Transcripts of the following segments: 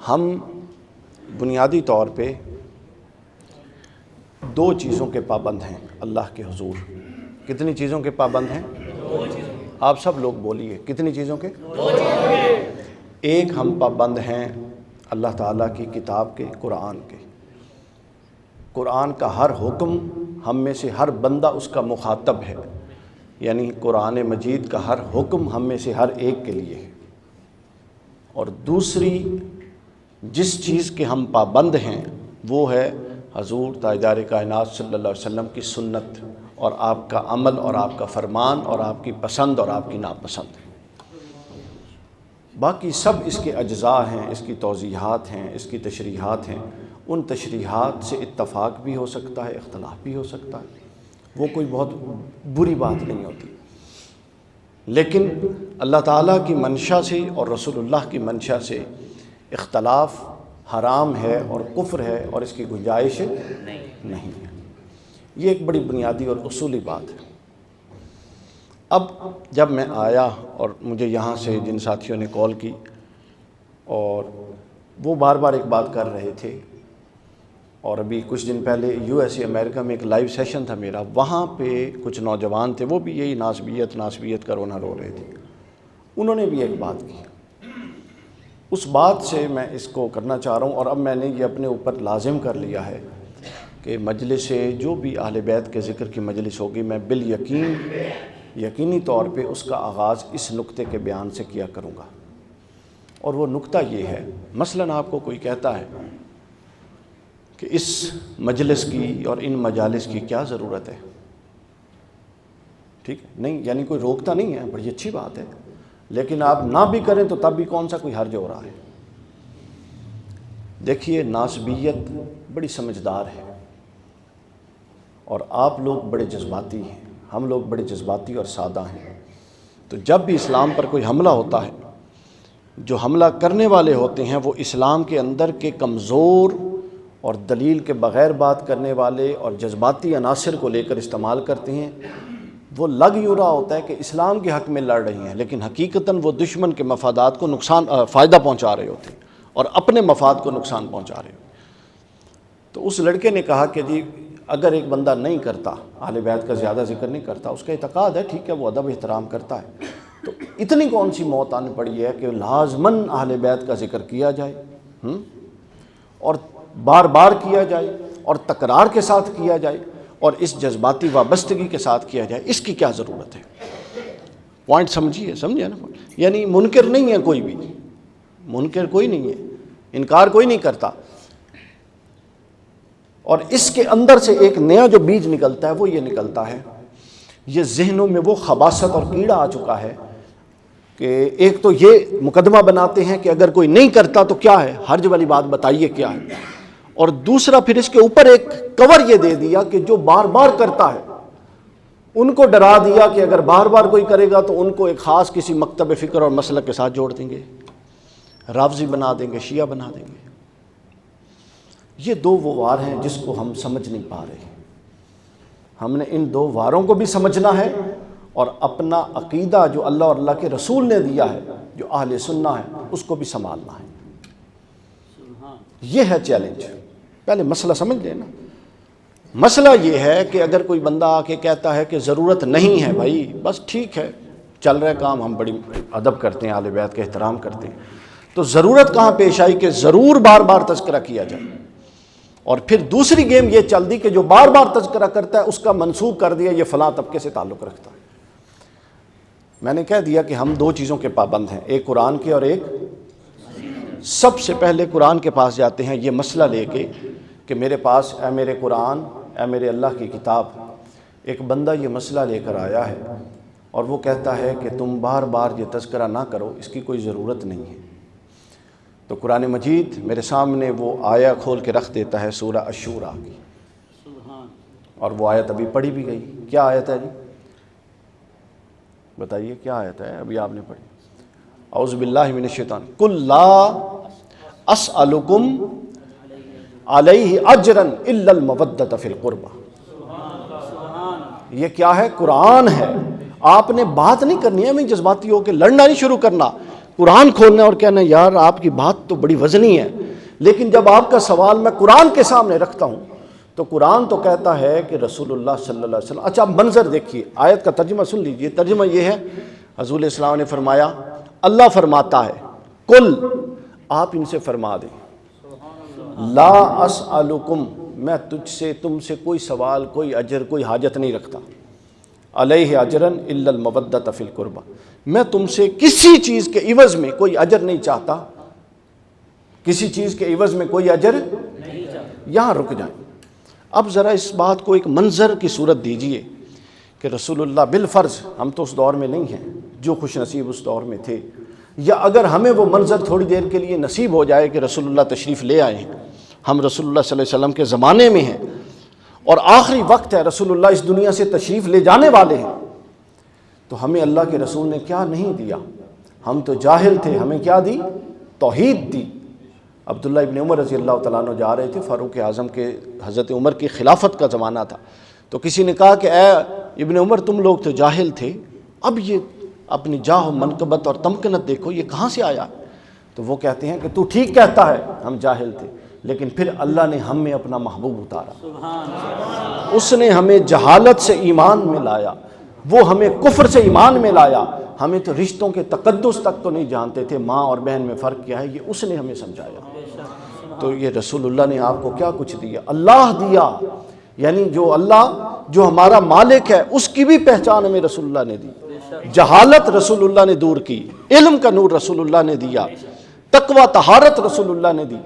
ہم بنیادی طور پہ دو چیزوں کے پابند ہیں اللہ کے حضور۔ کتنی چیزوں کے پابند ہیں؟ آپ سب لوگ بولیے، کتنی چیزوں کے؟ ایک ہم پابند ہیں اللہ تعالیٰ کی کتاب کے، قرآن کے۔ قرآن کا ہر حکم ہم میں سے ہر بندہ اس کا مخاطب ہے، یعنی قرآن مجید کا ہر حکم ہم میں سے ہر ایک کے لیے ہے۔ اور دوسری جس چیز کے ہم پابند ہیں وہ ہے حضور تاجدار کائنات صلی اللہ علیہ وسلم کی سنت، اور آپ کا عمل اور آپ کا فرمان اور آپ کی پسند اور آپ کی ناپسند۔ باقی سب اس کے اجزاء ہیں، اس کی توضیحات ہیں، اس کی تشریحات ہیں۔ ان تشریحات سے اتفاق بھی ہو سکتا ہے، اختلاف بھی ہو سکتا ہے، وہ کوئی بہت بری بات نہیں ہوتی، لیکن اللہ تعالیٰ کی منشا سے اور رسول اللہ کی منشا سے اختلاف حرام ہے اور کفر ہے، اور اس کی گنجائش نہیں ہے۔ یہ ایک بڑی بنیادی اور اصولی بات ہے۔ اب جب میں آیا اور مجھے یہاں سے جن ساتھیوں نے کال کی اور وہ بار بار ایک بات کر رہے تھے، اور ابھی کچھ دن پہلے USA امریکہ میں ایک لائیو سیشن تھا میرا، وہاں پہ کچھ نوجوان تھے، وہ بھی یہی ناسبیت کا رونا رو رہے تھے، انہوں نے بھی ایک بات کی۔ اس بات سے میں اس کو کرنا چاہ رہا ہوں، اور اب میں نے یہ اپنے اوپر لازم کر لیا ہے کہ مجلس جو بھی اہل بیت کے ذکر کی مجلس ہوگی، میں یقینی طور پہ اس کا آغاز اس نقطے کے بیان سے کیا کروں گا، اور وہ نقطہ یہ ہے، مثلاً آپ کو کوئی کہتا ہے کہ اس مجلس کی اور ان مجالس کی کیا ضرورت ہے، ٹھیک ہے، نہیں یعنی کوئی روکتا نہیں ہے، بڑی اچھی بات ہے، لیکن آپ نہ بھی کریں تو تب بھی کون سا کوئی حرج ہو رہا ہے۔ دیکھیے، ناسبیت بڑی سمجھدار ہے، اور آپ لوگ بڑے جذباتی ہیں، ہم لوگ بڑے جذباتی اور سادہ ہیں۔ تو جب بھی اسلام پر کوئی حملہ ہوتا ہے، جو حملہ کرنے والے ہوتے ہیں وہ اسلام کے اندر کے کمزور اور دلیل کے بغیر بات کرنے والے اور جذباتی عناصر کو لے کر استعمال کرتے ہیں۔ وہ لگ یوں رہا ہوتا ہے کہ اسلام کے حق میں لڑ رہی ہیں، لیکن حقیقتاً وہ دشمن کے مفادات کو فائدہ پہنچا رہے ہوتے ہیں اور اپنے مفاد کو نقصان پہنچا رہے ہوتے ہیں۔ تو اس لڑکے نے کہا کہ جی اگر ایک بندہ نہیں کرتا، اہل بیت کا زیادہ ذکر نہیں کرتا، اس کا اعتقاد ہے، ٹھیک ہے، وہ ادب احترام کرتا ہے، تو اتنی کون سی موت آنے پڑی ہے کہ لازماً اہل بیت کا ذکر کیا جائے، اور بار بار کیا جائے، اور تکرار کے ساتھ کیا جائے، اور اس جذباتی وابستگی کے ساتھ کیا جائے؟ اس کی کیا ضرورت ہے؟ پوائنٹ سمجھے نا؟ یعنی منکر نہیں ہے کوئی بھی، منکر کوئی نہیں ہے، انکار کوئی نہیں کرتا، اور اس کے اندر سے ایک نیا جو بیج نکلتا ہے وہ یہ نکلتا ہے، یہ ذہنوں میں وہ خباثت اور کیڑا آ چکا ہے کہ ایک تو یہ مقدمہ بناتے ہیں کہ اگر کوئی نہیں کرتا تو کیا ہے، حرج والی بات بتائیے کیا ہے، اور دوسرا پھر اس کے اوپر ایک کور یہ دے دیا کہ جو بار بار کرتا ہے ان کو ڈرا دیا کہ اگر بار بار کوئی کرے گا تو ان کو ایک خاص کسی مکتب فکر اور مسلک کے ساتھ جوڑ دیں گے، رافضی بنا دیں گے، شیعہ بنا دیں گے۔ یہ دو وہ وار ہیں جس کو ہم سمجھ نہیں پا رہے۔ ہم نے ان دو واروں کو بھی سمجھنا ہے، اور اپنا عقیدہ جو اللہ اور اللہ کے رسول نے دیا ہے، جو اہل سنہ ہے، اس کو بھی سنبھالنا ہے۔ یہ ہے چیلنج۔ پہلے مسئلہ سمجھ لیں نا۔ مسئلہ یہ ہے کہ اگر کوئی بندہ آ کے کہتا ہے کہ ضرورت نہیں ہے، بھائی بس ٹھیک ہے، چل رہا کام، ہم بڑی ادب کرتے ہیں، اہل بیت کا احترام کرتے ہیں، تو ضرورت کہاں پیش آئی کہ ضرور بار بار تذکرہ کیا جائے؟ اور پھر دوسری گیم یہ چل دی کہ جو بار بار تذکرہ کرتا ہے اس کا منسوب کر دیا یہ فلاں طبقے سے تعلق رکھتا ہے۔ میں نے کہہ دیا کہ ہم دو چیزوں کے پابند ہیں، ایک قرآن کے اور ایک، سب سے پہلے قرآن کے پاس جاتے ہیں یہ مسئلہ لے کے کہ میرے پاس، اے میرے قرآن، اے میرے اللہ کی کتاب، ایک بندہ یہ مسئلہ لے کر آیا ہے اور وہ کہتا ہے کہ تم بار بار یہ تذکرہ نہ کرو، اس کی کوئی ضرورت نہیں ہے۔ تو قرآن مجید میرے سامنے وہ آیا کھول کے رکھ دیتا ہے، سورہ الشورى کی، اور وہ آیت ابھی پڑھی بھی گئی۔ کیا آیت ہے جی؟ بتائیے کیا آیت ہے ابھی آپ نے پڑھی؟ اعوذ باللہ من الشیطان، قل لا اسألکم علیہ اجرا الا المودۃ فی القربى۔ یہ کیا ہے؟ قرآن ہے۔ آپ نے بات نہیں کرنی ہے، میں جذباتی ہو کے لڑنا نہیں شروع کرنا۔ قرآن کھولنا اور کہنا یار آپ کی بات تو بڑی وزنی ہے، لیکن جب آپ کا سوال میں قرآن کے سامنے رکھتا ہوں تو قرآن تو کہتا ہے کہ رسول اللہ صلی اللہ علیہ وسلم. اچھا آپ منظر دیکھیے، آیت کا ترجمہ سن لیجئے. ترجمہ یہ ہے، حضور علیہ السلام نے فرمایا، اللہ فرماتا ہے کل، آپ ان سے فرما دیں، لا اسألکم، میں تجھ سے تم سے کوئی سوال، کوئی اجر، کوئی حاجت نہیں رکھتا، علیہ اجرن الا المودۃ فی القربہ، میں تم سے کسی چیز کے عوض میں کوئی اجر نہیں چاہتا، کسی چیز کے عوض میں کوئی اجر نہیں چاہتا. یہاں رک جائیں. اب ذرا اس بات کو ایک منظر کی صورت دیجئے کہ رسول اللہ بالفرض، ہم تو اس دور میں نہیں ہیں، جو خوش نصیب اس دور میں تھے، یا اگر ہمیں وہ منظر تھوڑی دیر کے لیے نصیب ہو جائے کہ رسول اللہ تشریف لے آئے ہیں، ہم رسول اللہ صلی اللہ علیہ وسلم کے زمانے میں ہیں اور آخری وقت ہے، رسول اللہ اس دنیا سے تشریف لے جانے والے ہیں، تو ہمیں اللہ کے رسول نے کیا نہیں دیا؟ ہم تو جاہل تھے، ہمیں کیا دی؟ توحید دی. عبداللہ ابن عمر رضی اللہ تعالیٰ عنہ جا رہے تھے، فاروق اعظم کے، حضرت عمر کی خلافت کا زمانہ تھا، تو کسی نے کہا کہ اے ابن عمر تم لوگ تو جاہل تھے، اب یہ اپنی جاہ و منقبت اور تمکنت دیکھو، یہ کہاں سے آیا؟ تو وہ کہتے ہیں کہ تو ٹھیک کہتا ہے، ہم جاہل تھے، لیکن پھر اللہ نے ہم میں اپنا محبوب اتارا، اس نے ہمیں جہالت سے ایمان میں لایا، وہ ہمیں کفر سے ایمان میں لایا. ہمیں تو رشتوں کے تقدس تک تو نہیں جانتے تھے، ماں اور بہن میں فرق کیا ہے، یہ اس نے ہمیں سمجھایا. تو یہ رسول اللہ نے آپ کو کیا کچھ دیا؟ اللہ دیا. یعنی جو اللہ، جو ہمارا مالک ہے، اس کی بھی پہچان ہمیں رسول اللہ نے دی. جہالت رسول اللہ نے دور کی، علم کا نور رسول اللہ نے دیا، تقوی طہارت رسول اللہ نے دی.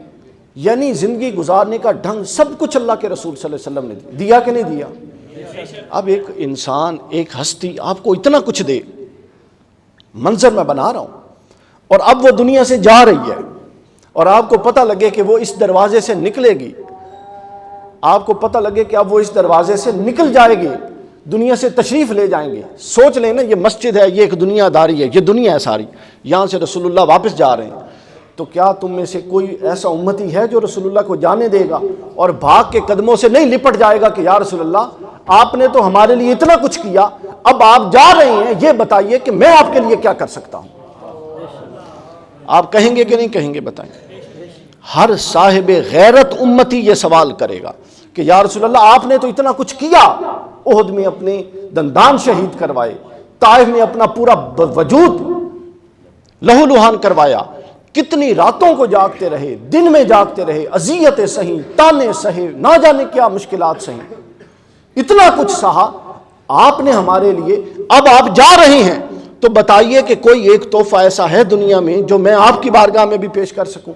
یعنی زندگی گزارنے کا ڈھنگ سب کچھ اللہ کے رسول صلی اللہ علیہ وسلم نے دیا کہ نہیں دیا؟ اب ایک انسان، ایک ہستی آپ کو اتنا کچھ دے، منظر میں بنا رہا ہوں، اور اب وہ دنیا سے جا رہی ہے اور آپ کو پتہ لگے کہ وہ اس دروازے سے نکلے گی، آپ کو پتہ لگے کہ اب وہ اس دروازے سے نکل جائے گی، دنیا سے تشریف لے جائیں گے. سوچ لیں نا، یہ مسجد ہے، یہ ایک دنیا داری ہے، یہ دنیا ہے ساری، یہاں سے رسول اللہ واپس جا رہے ہیں، تو کیا تم میں سے کوئی ایسا امتی ہے جو رسول اللہ کو جانے دے گا اور بھاگ کے قدموں سے نہیں لپٹ جائے گا کہ یا رسول اللہ آپ نے تو ہمارے لیے اتنا کچھ کیا، اب آپ جا رہے ہیں، یہ بتائیے کہ میں آپ کے لیے کیا کر سکتا ہوں؟ آپ کہیں گے کہ نہیں کہیں گے؟ بتائیں. ہر صاحب غیرت امتی یہ سوال کرے گا کہ یا رسول اللہ آپ نے تو اتنا کچھ کیا، احد میں اپنے دندان شہید کروائے، طائف میں اپنا پورا وجود لہو لہان کروایا، کتنی راتوں کو جاگتے رہے، دن میں جاگتے رہے، اذیتیں سہی، تانے سہے، نہ جانے کیا مشکلات سہی، اتنا کچھ سہا آپ نے ہمارے لیے. اب آپ جا رہے ہیں تو بتائیے کہ کوئی ایک تحفہ ایسا ہے دنیا میں جو میں آپ کی بارگاہ میں بھی پیش کر سکوں؟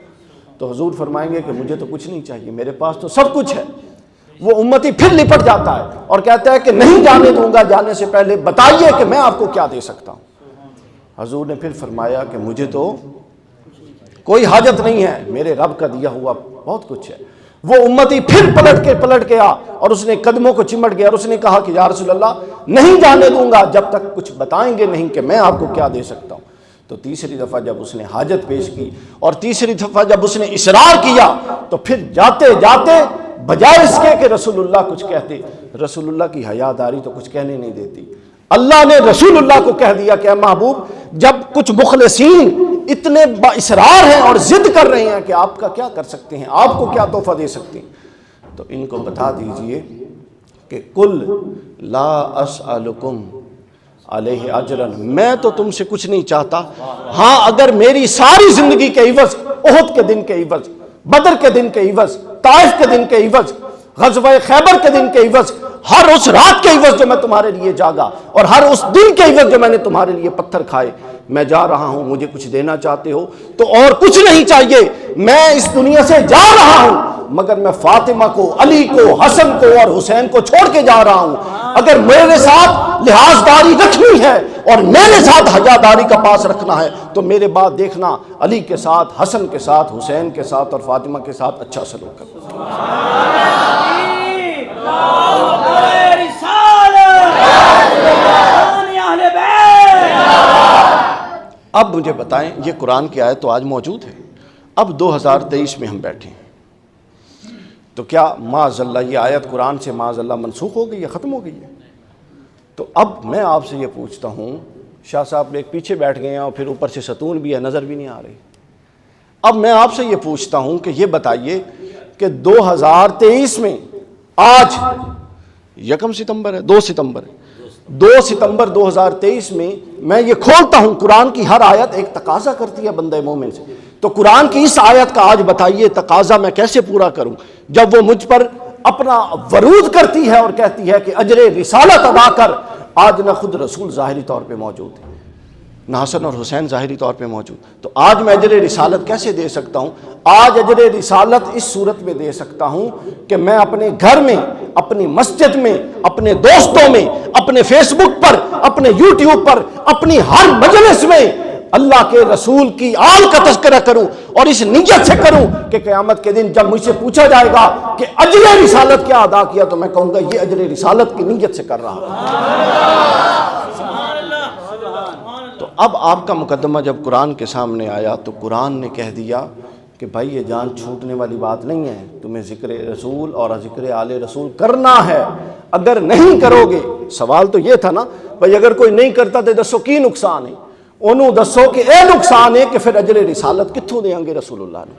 تو حضور فرمائیں گے کہ مجھے تو کچھ نہیں چاہیے، میرے پاس تو سب کچھ ہے. وہ امتی پھر لپٹ جاتا ہے اور کہتا ہے کہ نہیں جانے دوں گا، جانے سے پہلے بتائیے کہ میں آپ کو کیا دے سکتا ہوں. حضور نے پھر فرمایا کہ مجھے تو کوئی حاجت نہیں ہے، میرے رب کا دیا ہوا بہت کچھ ہے. وہ امتی پھر پلٹ کے اور اس نے قدموں کو چمٹ گیا اور اس نے کہا کہ یا رسول اللہ نہیں جانے دوں گا جب تک کچھ بتائیں گے نہیں کہ میں آپ کو کیا دے سکتا ہوں. تو تیسری دفعہ جب اس نے حاجت پیش کی اور تیسری دفعہ جب اس نے اصرار کیا تو پھر جاتے جاتے بجائے اس کے کہ رسول اللہ کچھ کہتے، رسول اللہ کی حیاداری تو کچھ کہنے نہیں دیتی. اللہ نے رسول اللہ کو کہہ دیا کہ اے محبوب، جب کچھ مخلصین اتنے با اصرار ہیں اور ضد کر رہے ہیں کہ آپ کا کیا کر سکتے ہیں، آپ کو کیا تحفہ دے سکتے ہیں، تو ان کو بتا دیجئے کہ کل لا اسألکم علیہ اجرا، میں تو تم سے کچھ نہیں چاہتا، ہاں اگر میری ساری زندگی کے عوض، احد کے دن کے عوض، بدر کے دن کے عوض، طائف کے دن کے عوض، غزوہ خیبر کے دن کے عوض، ہر اس رات کے عوض جو میں تمہارے لیے جاگا اور ہر اس دن کے عوض جو میں نے تمہارے لیے پتھر کھائے، میں جا رہا ہوں، مجھے کچھ دینا چاہتے ہو تو اور کچھ نہیں چاہیے، میں اس دنیا سے جا رہا ہوں مگر میں فاطمہ کو، علی کو، حسن کو اور حسین کو چھوڑ کے جا رہا ہوں. اگر میرے ساتھ لحاظداری رکھنی ہے اور میرے ساتھ حیاداری کا پاس رکھنا ہے تو میرے بعد دیکھنا علی کے ساتھ، حسن کے ساتھ، حسین کے ساتھ اور فاطمہ کے ساتھ اچھا سلوک کرنا. اب مجھے بتائیں، یہ قرآن کی آیت تو آج موجود ہے، اب 2023 میں ہم بیٹھے ہیں تو کیا معاذ اللہ یہ آیت قرآن سے معاذ اللہ منسوخ ہو گئی ہے، ختم ہو گئی ہے؟ تو اب میں آپ سے یہ پوچھتا ہوں شاہ صاحب ایک پیچھے بیٹھ گئے ہیں اور پھر اوپر سے ستون بھی ہے، نظر بھی نہیں آ رہی۔ اب میں آپ سے یہ پوچھتا ہوں کہ یہ بتائیے کہ 2023 میں آج 1 ستمبر ہے، 2 ستمبر ہے، 2 ستمبر 2023 میں یہ کھولتا ہوں، قرآن کی ہر آیت ایک تقاضا کرتی ہے بندہ مومن سے، تو قرآن کی اس آیت کا آج بتائیے تقاضا میں کیسے پورا کروں جب وہ مجھ پر اپنا ورود کرتی ہے اور کہتی ہے کہ اجر رسالت ادا کر۔ آج نہ خود رسول ظاہری طور پہ موجود ہے، نہ حسن اور حسین ظاہری طور پہ موجود، تو آج میں اجر رسالت کیسے دے سکتا ہوں؟ آج اجر رسالت اس صورت میں دے سکتا ہوں کہ میں اپنے گھر میں، اپنی مسجد میں، اپنے دوستوں میں، اپنے فیس بک پر، اپنے یوٹیوب پر، اپنی ہر مجلس میں اللہ کے رسول کی آل کا تذکرہ کروں، اور اس نیت سے کروں کہ قیامت کے دن جب مجھ سے پوچھا جائے گا کہ اجر رسالت کیا ادا کیا، تو میں کہوں گا یہ اجر رسالت کی نیت سے کر رہا ہوں۔ تو اب آپ کا مقدمہ جب قرآن کے سامنے آیا تو قرآن نے کہہ دیا کہ بھائی یہ جان چھوٹنے والی بات نہیں ہے، تمہیں ذکر رسول اور ذکر آل رسول کرنا ہے، اگر نہیں کرو گے، سوال تو یہ تھا نا بھائی اگر کوئی نہیں کرتا تو دسو کی نقصان ہے، انہوں دسو کہ اے نقصان ہے کہ پھر اجر رسالت کتھوں دیں گے رسول اللہ نے۔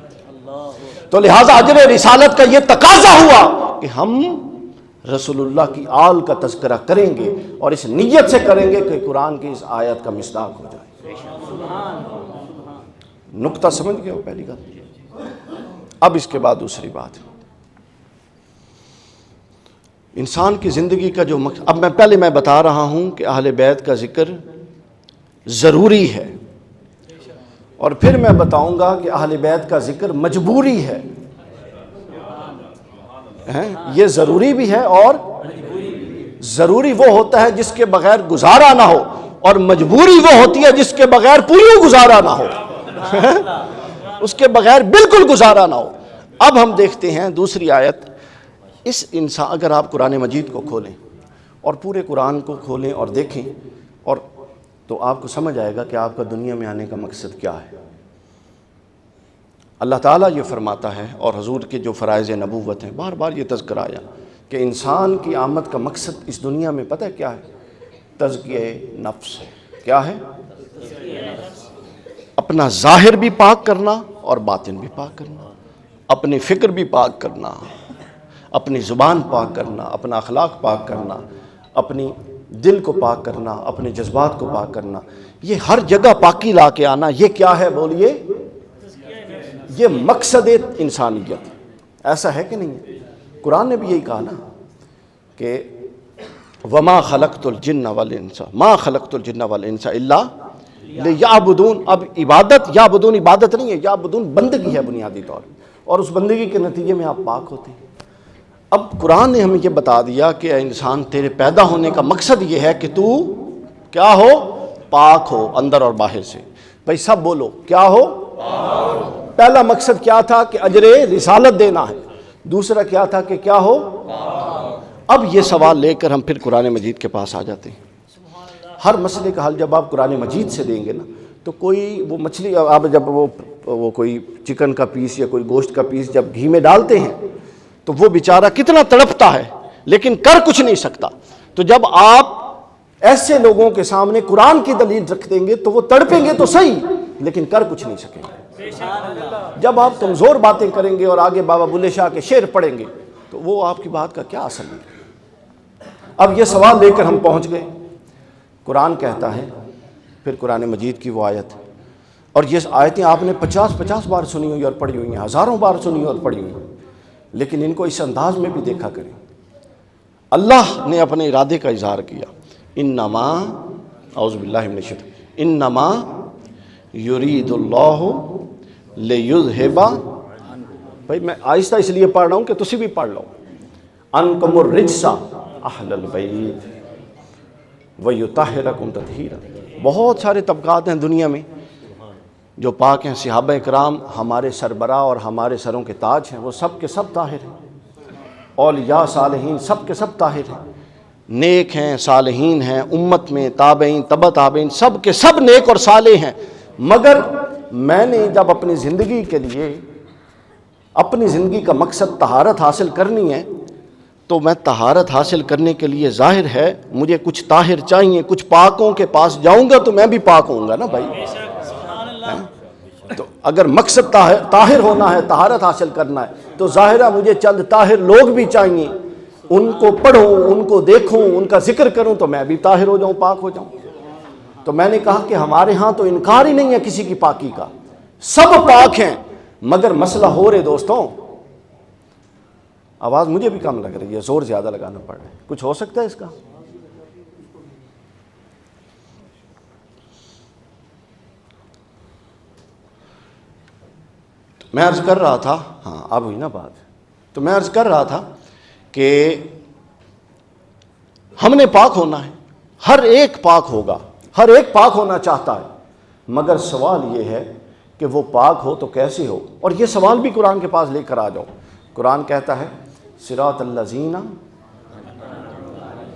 تو لہٰذا اجر رسالت کا یہ تقاضا ہوا کہ ہم رسول اللہ کی آل کا تذکرہ کریں گے اور اس نیت سے کریں گے کہ قرآن کی اس آیت کا مصداق ہو جائے۔ نقطہ سمجھ گئے ہو پہلی بات؟ اب اس کے بعد دوسری بات، انسان کی زندگی کا جو مقصد، اب میں بتا رہا ہوں کہ اہل بیت کا ذکر ضروری ہے، اور پھر میں بتاؤں گا کہ اہل بیت کا ذکر مجبوری ہے۔ یہ ضروری بھی ہے اور ضروری وہ ہوتا ہے جس کے بغیر گزارا نہ ہو، اور مجبوری وہ ہوتی ہے جس کے بغیر پوری گزارا نہ ہو، اس کے بغیر بالکل گزارا نہ ہو۔ اب ہم دیکھتے ہیں دوسری آیت، اس انسان، اگر آپ قرآن مجید کو کھولیں اور پورے قرآن کو کھولیں اور دیکھیں، اور تو آپ کو سمجھ آئے گا کہ آپ کا دنیا میں آنے کا مقصد کیا ہے۔ اللہ تعالیٰ یہ فرماتا ہے، اور حضور کے جو فرائض نبوت ہیں بار بار یہ تذکر آیا کہ انسان کی آمد کا مقصد اس دنیا میں پتہ ہے کیا ہے؟ تزکیہ نفس۔ کیا ہے؟ اپنا ظاہر بھی پاک کرنا اور باطن بھی پاک کرنا، اپنی فکر بھی پاک کرنا، اپنی زبان پاک کرنا، اپنا اخلاق پاک کرنا، اپنی دل کو پاک کرنا، اپنے جذبات کو پاک کرنا، یہ ہر جگہ پاکی لا کے آنا، یہ کیا ہے بولیے؟ یہ مقصد انسانیت۔ ایسا ہے کہ نہیں ہے؟ قرآن نے بھی یہی کہا نا کہ وما خلقت الجن والانس ما خلقت الجن والانس الا لیعبدون۔ اب عبادت، یعبدون عبادت نہیں ہے، یعبدون بندگی ہے بنیادی طور پر، اور اس بندگی کے نتیجے میں آپ پاک ہوتے ہیں۔ اب قرآن نے ہمیں یہ بتا دیا کہ اے انسان، تیرے پیدا ہونے کا مقصد یہ ہے کہ تو کیا ہو؟ پاک ہو، اندر اور باہر سے۔ بھائی سب بولو، کیا ہو؟ پہلا مقصد کیا تھا کہ اجر رسالت دینا ہے، دوسرا کیا تھا کہ کیا ہو؟ اب یہ سوال لے کر ہم پھر قرآن مجید کے پاس آ جاتے ہیں۔ ہر مسئلے کا حل جب آپ قرآن مجید سے دیں گے نا، تو کوئی وہ مچھلی، آپ جب وہ کوئی چکن کا پیس یا کوئی گوشت کا پیس جب گھی میں ڈالتے ہیں تو وہ بیچارہ کتنا تڑپتا ہے لیکن کر کچھ نہیں سکتا۔ تو جب آپ ایسے لوگوں کے سامنے قرآن کی دلیل رکھ دیں گے تو وہ تڑپیں گے تو صحیح لیکن کر کچھ نہیں سکیں گے۔ جب آپ کمزور باتیں کریں گے اور آگے بابا بلے شاہ کے شعر پڑھیں گے تو وہ آپ کی بات کا کیا اثر ہے؟ اب یہ سوال لے کر ہم پہنچ گئے۔ قرآن کہتا ہے، پھر قرآن مجید کی وہ آیت، اور یہ آیتیں آپ نے 50 بار سنی ہوئی اور پڑھی ہوئی ہیں، ہزاروں بار سنی اور پڑھی ہوئی ہیں، لیکن ان کو اس انداز میں بھی دیکھا کریں۔ اللہ نے اپنے ارادے کا اظہار کیا، انما، اعوذ باللہ من الشیطان، انما یرید اللہ لیذھب، بھائی میں آہستہ اس لیے پڑھ رہا ہوں کہ تسی بھی پڑھ لو، عنکم الرجس اہل البیت ویطہرکم تطہیرا۔ بہت سارے طبقات ہیں دنیا میں جو پاک ہیں، صحابہ کرام ہمارے سربراہ اور ہمارے سروں کے تاج ہیں، وہ سب کے سب طاہر ہیں، اولیاء صالحین سب کے سب طاہر ہیں، نیک ہیں، صالحین ہیں، امت میں تابعین، تبع تابعین سب کے سب نیک اور صالح ہیں۔ مگر میں نے جب اپنی زندگی کے لیے، اپنی زندگی کا مقصد طہارت حاصل کرنی ہے، تو میں طہارت حاصل کرنے کے لیے ظاہر ہے مجھے کچھ طاہر چاہیے، کچھ پاکوں کے پاس جاؤں گا تو میں بھی پاک ہوں گا نا بھائی۔ تو اگر مقصد طاہر ہونا ہے، طہارت حاصل کرنا ہے، تو ظاہر ہے مجھے چند طاہر لوگ بھی چاہیے، ان کو پڑھوں، ان کو دیکھوں، ان کا ذکر کروں تو میں بھی طاہر ہو جاؤں، پاک ہو جاؤں۔ تو میں نے کہا کہ ہمارے ہاں تو انکار ہی نہیں ہے کسی کی پاکی کا، سب پاک ہیں، مگر مسئلہ ہو رہے دوستوں، آواز مجھے بھی کم لگ رہی ہے، زور زیادہ لگانا پڑ رہا ہے، کچھ ہو سکتا ہے اس کا؟ میں عرض کر رہا تھا، ہاں اب ہوئی نا بات، تو میں عرض کر رہا تھا کہ ہم نے پاک ہونا ہے، ہر ایک پاک ہوگا، ہر ایک پاک ہونا چاہتا ہے، مگر سوال یہ ہے کہ وہ پاک ہو تو کیسے ہو؟ اور یہ سوال بھی قرآن کے پاس لے کر آ جاؤ۔ قرآن کہتا ہے صراط الذین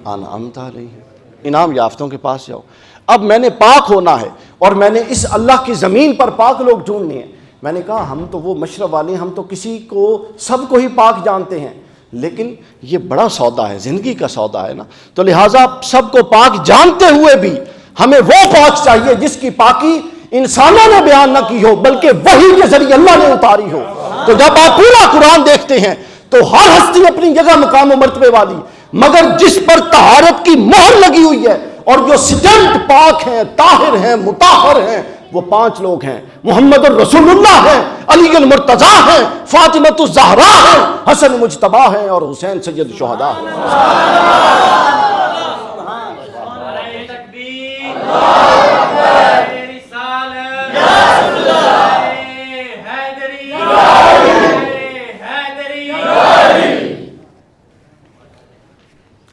انعمت علیہم، انعام یافتوں کے پاس جاؤ۔ اب میں نے پاک ہونا ہے اور میں نے اس اللہ کی زمین پر پاک لوگ ڈھونڈنے ہیں۔ میں نے کہا ہم تو وہ مشرب والے ہیں، ہم تو کسی کو، سب کو ہی پاک جانتے ہیں، لیکن یہ بڑا سودا ہے، زندگی کا سودا ہے نا، تو لہٰذا سب کو پاک جانتے ہوئے بھی ہمیں وہ پاک چاہیے جس کی پاکی انسانوں نے بیان نہ کی ہو بلکہ وحی کے ذریعے اللہ نے اتاری ہو۔ تو جب آپ پورا قرآن دیکھتے ہیں تو ہر ہستی اپنی جگہ مقام و مرتبے والی، مگر جس پر طہارت کی مہر لگی ہوئی ہے اور جو سٹمپڈ پاک ہیں، طاہر ہیں، مطہر ہیں، وہ 5 لوگ ہیں۔ محمد الرسول اللہ ہیں، علی المرتضیٰ ہیں، فاطمۃ الزہرا ہیں، حسن مجتبیٰ ہیں اور حسین سید شہداء ہیں۔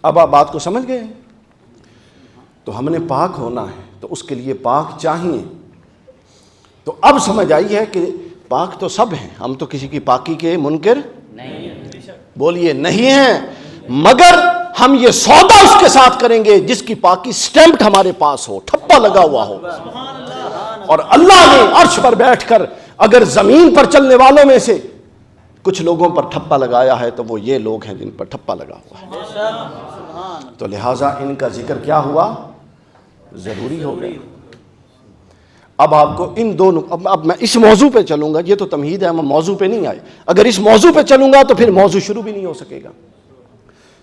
اب آپ بات کو سمجھ گئے؟ تو ہم نے پاک ہونا ہے تو اس کے لیے پاک چاہیے۔ تو اب سمجھ آئی ہے کہ پاک تو سب ہیں، ہم تو کسی کی پاکی کے منکر بولیے نہیں ہیں، مگر ہم یہ سودا اس کے ساتھ کریں گے جس کی پاکی سٹیمپڈ ہمارے پاس ہو، ٹھپا لگا ہوا ہو۔ اور اللہ نے عرش پر بیٹھ کر اگر زمین پر چلنے والوں میں سے کچھ لوگوں پر ٹھپا لگایا ہے تو وہ یہ لوگ ہیں جن پر ٹھپا لگا ہوا ہے، تو لہٰذا ان کا ذکر کیا ہوا؟ ضروری ہو گیا۔ اب آپ کو ان دونوں، اب میں اس موضوع پہ چلوں گا، یہ تو تمہید ہے، ہم موضوع پہ نہیں آئے، اگر اس موضوع پہ چلوں گا تو پھر موضوع شروع بھی نہیں ہو سکے گا۔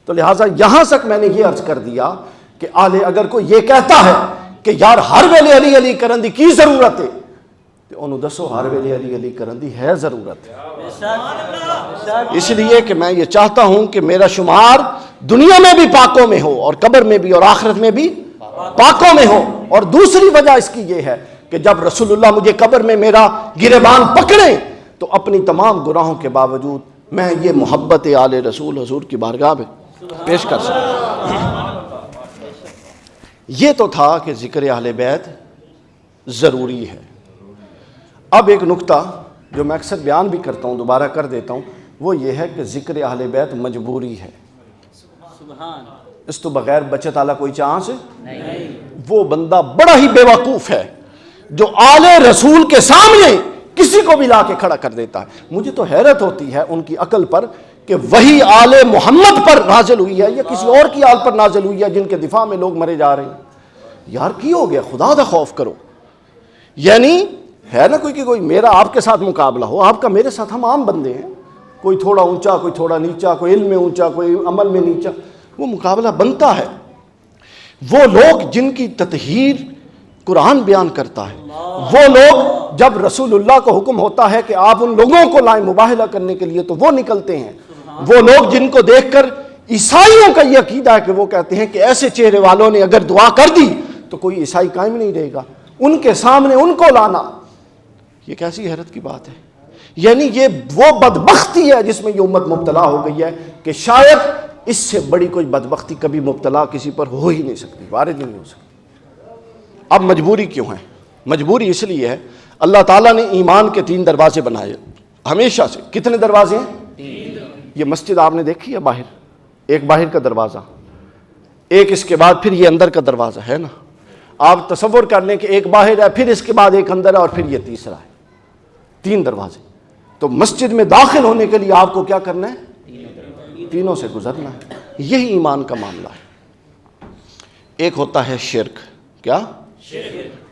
تو لہٰذا یہاں تک میں نے یہ عرض کر دیا کہ اگر کوئی یہ کہتا ہے کہ یار ہر ویلے علی علی کرن دی کی ضرورت ہے، تو انہوں دسو ہر ویلے علی علی کرن دی ہے ضرورت ہے۔ اس لیے کہ میں یہ چاہتا ہوں کہ میرا شمار دنیا میں بھی پاکوں میں ہو اور قبر میں بھی اور آخرت میں بھی پاکوں میں ہو۔ اور دوسری وجہ اس کی یہ ہے کہ جب رسول اللہ مجھے قبر میں میرا گریبان پکڑے تو اپنی تمام گناہوں کے باوجود میں یہ محبت آل رسول حضور کی بارگاہ میں پیش کر سکتا۔ یہ تو تھا کہ ذکر اہل بیت ضروری ہے۔ اب ایک نکتہ جو میں اکثر بیان بھی کرتا ہوں، دوبارہ کر دیتا ہوں، وہ یہ ہے کہ ذکر اہل بیت مجبوری ہے۔ اس تو بغیر بچت والا کوئی چانس نہیں۔ وہ بندہ بڑا ہی بے وقوف ہے جو آل رسول کے سامنے کسی کو بھی لا کے کھڑا کر دیتا ہے۔ مجھے تو حیرت ہوتی ہے ان کی عقل پر کہ وہی آل محمد پر نازل ہوئی ہے یا کسی اور کی آل پر نازل ہوئی ہے جن کے دفاع میں لوگ مرے جا رہے ہیں۔ یار کی ہو گیا، خدا دا خوف کرو۔ یعنی ہے نا کوئی کہ کوئی میرا آپ کے ساتھ مقابلہ ہو، آپ کا میرے ساتھ، ہم عام بندے ہیں، کوئی تھوڑا اونچا کوئی تھوڑا نیچا، کوئی علم میں اونچا کوئی عمل میں نیچا، وہ مقابلہ بنتا ہے۔ وہ لوگ جن کی تطہیر قرآن بیان کرتا ہے، وہ لوگ جب رسول اللہ کو حکم ہوتا ہے کہ آپ ان لوگوں کو لائیں مباہلہ کرنے کے لیے تو وہ نکلتے ہیں۔ وہ لوگ جن کو دیکھ کر عیسائیوں کا یہ عقیدہ ہے کہ وہ کہتے ہیں کہ ایسے چہرے والوں نے اگر دعا کر دی تو کوئی عیسائی قائم نہیں رہے گا، ان کے سامنے ان کو لانا، یہ کیسی حیرت کی بات ہے۔ یعنی یہ وہ بدبختی ہے جس میں یہ امت مبتلا ہو گئی ہے کہ شاید اس سے بڑی کوئی بدبختی کبھی مبتلا کسی پر ہو ہی نہیں سکتی، وارد ہی نہیں ہو سکتی۔ اب مجبوری کیوں ہے؟ مجبوری اس لیے ہے اللہ تعالیٰ نے ایمان کے 3 دروازے بنائے ہمیشہ سے۔ کتنے دروازے ہیں؟ 3۔ یہ مسجد آپ نے دیکھی ہے باہر، ایک باہر کا دروازہ، ایک اس کے بعد پھر یہ اندر کا دروازہ ہے نا۔ آپ تصور کر لیں کہ ایک باہر ہے، پھر اس کے بعد ایک اندر ہے اور پھر یہ تیسرا ہے، 3 دروازے۔ تو مسجد میں داخل ہونے کے لیے آپ کو کیا کرنا ہے؟ تینوں سے گزرنا ہے. یہی ایمان کا معاملہ ہے. ایک ہوتا ہے شرک، کیا؟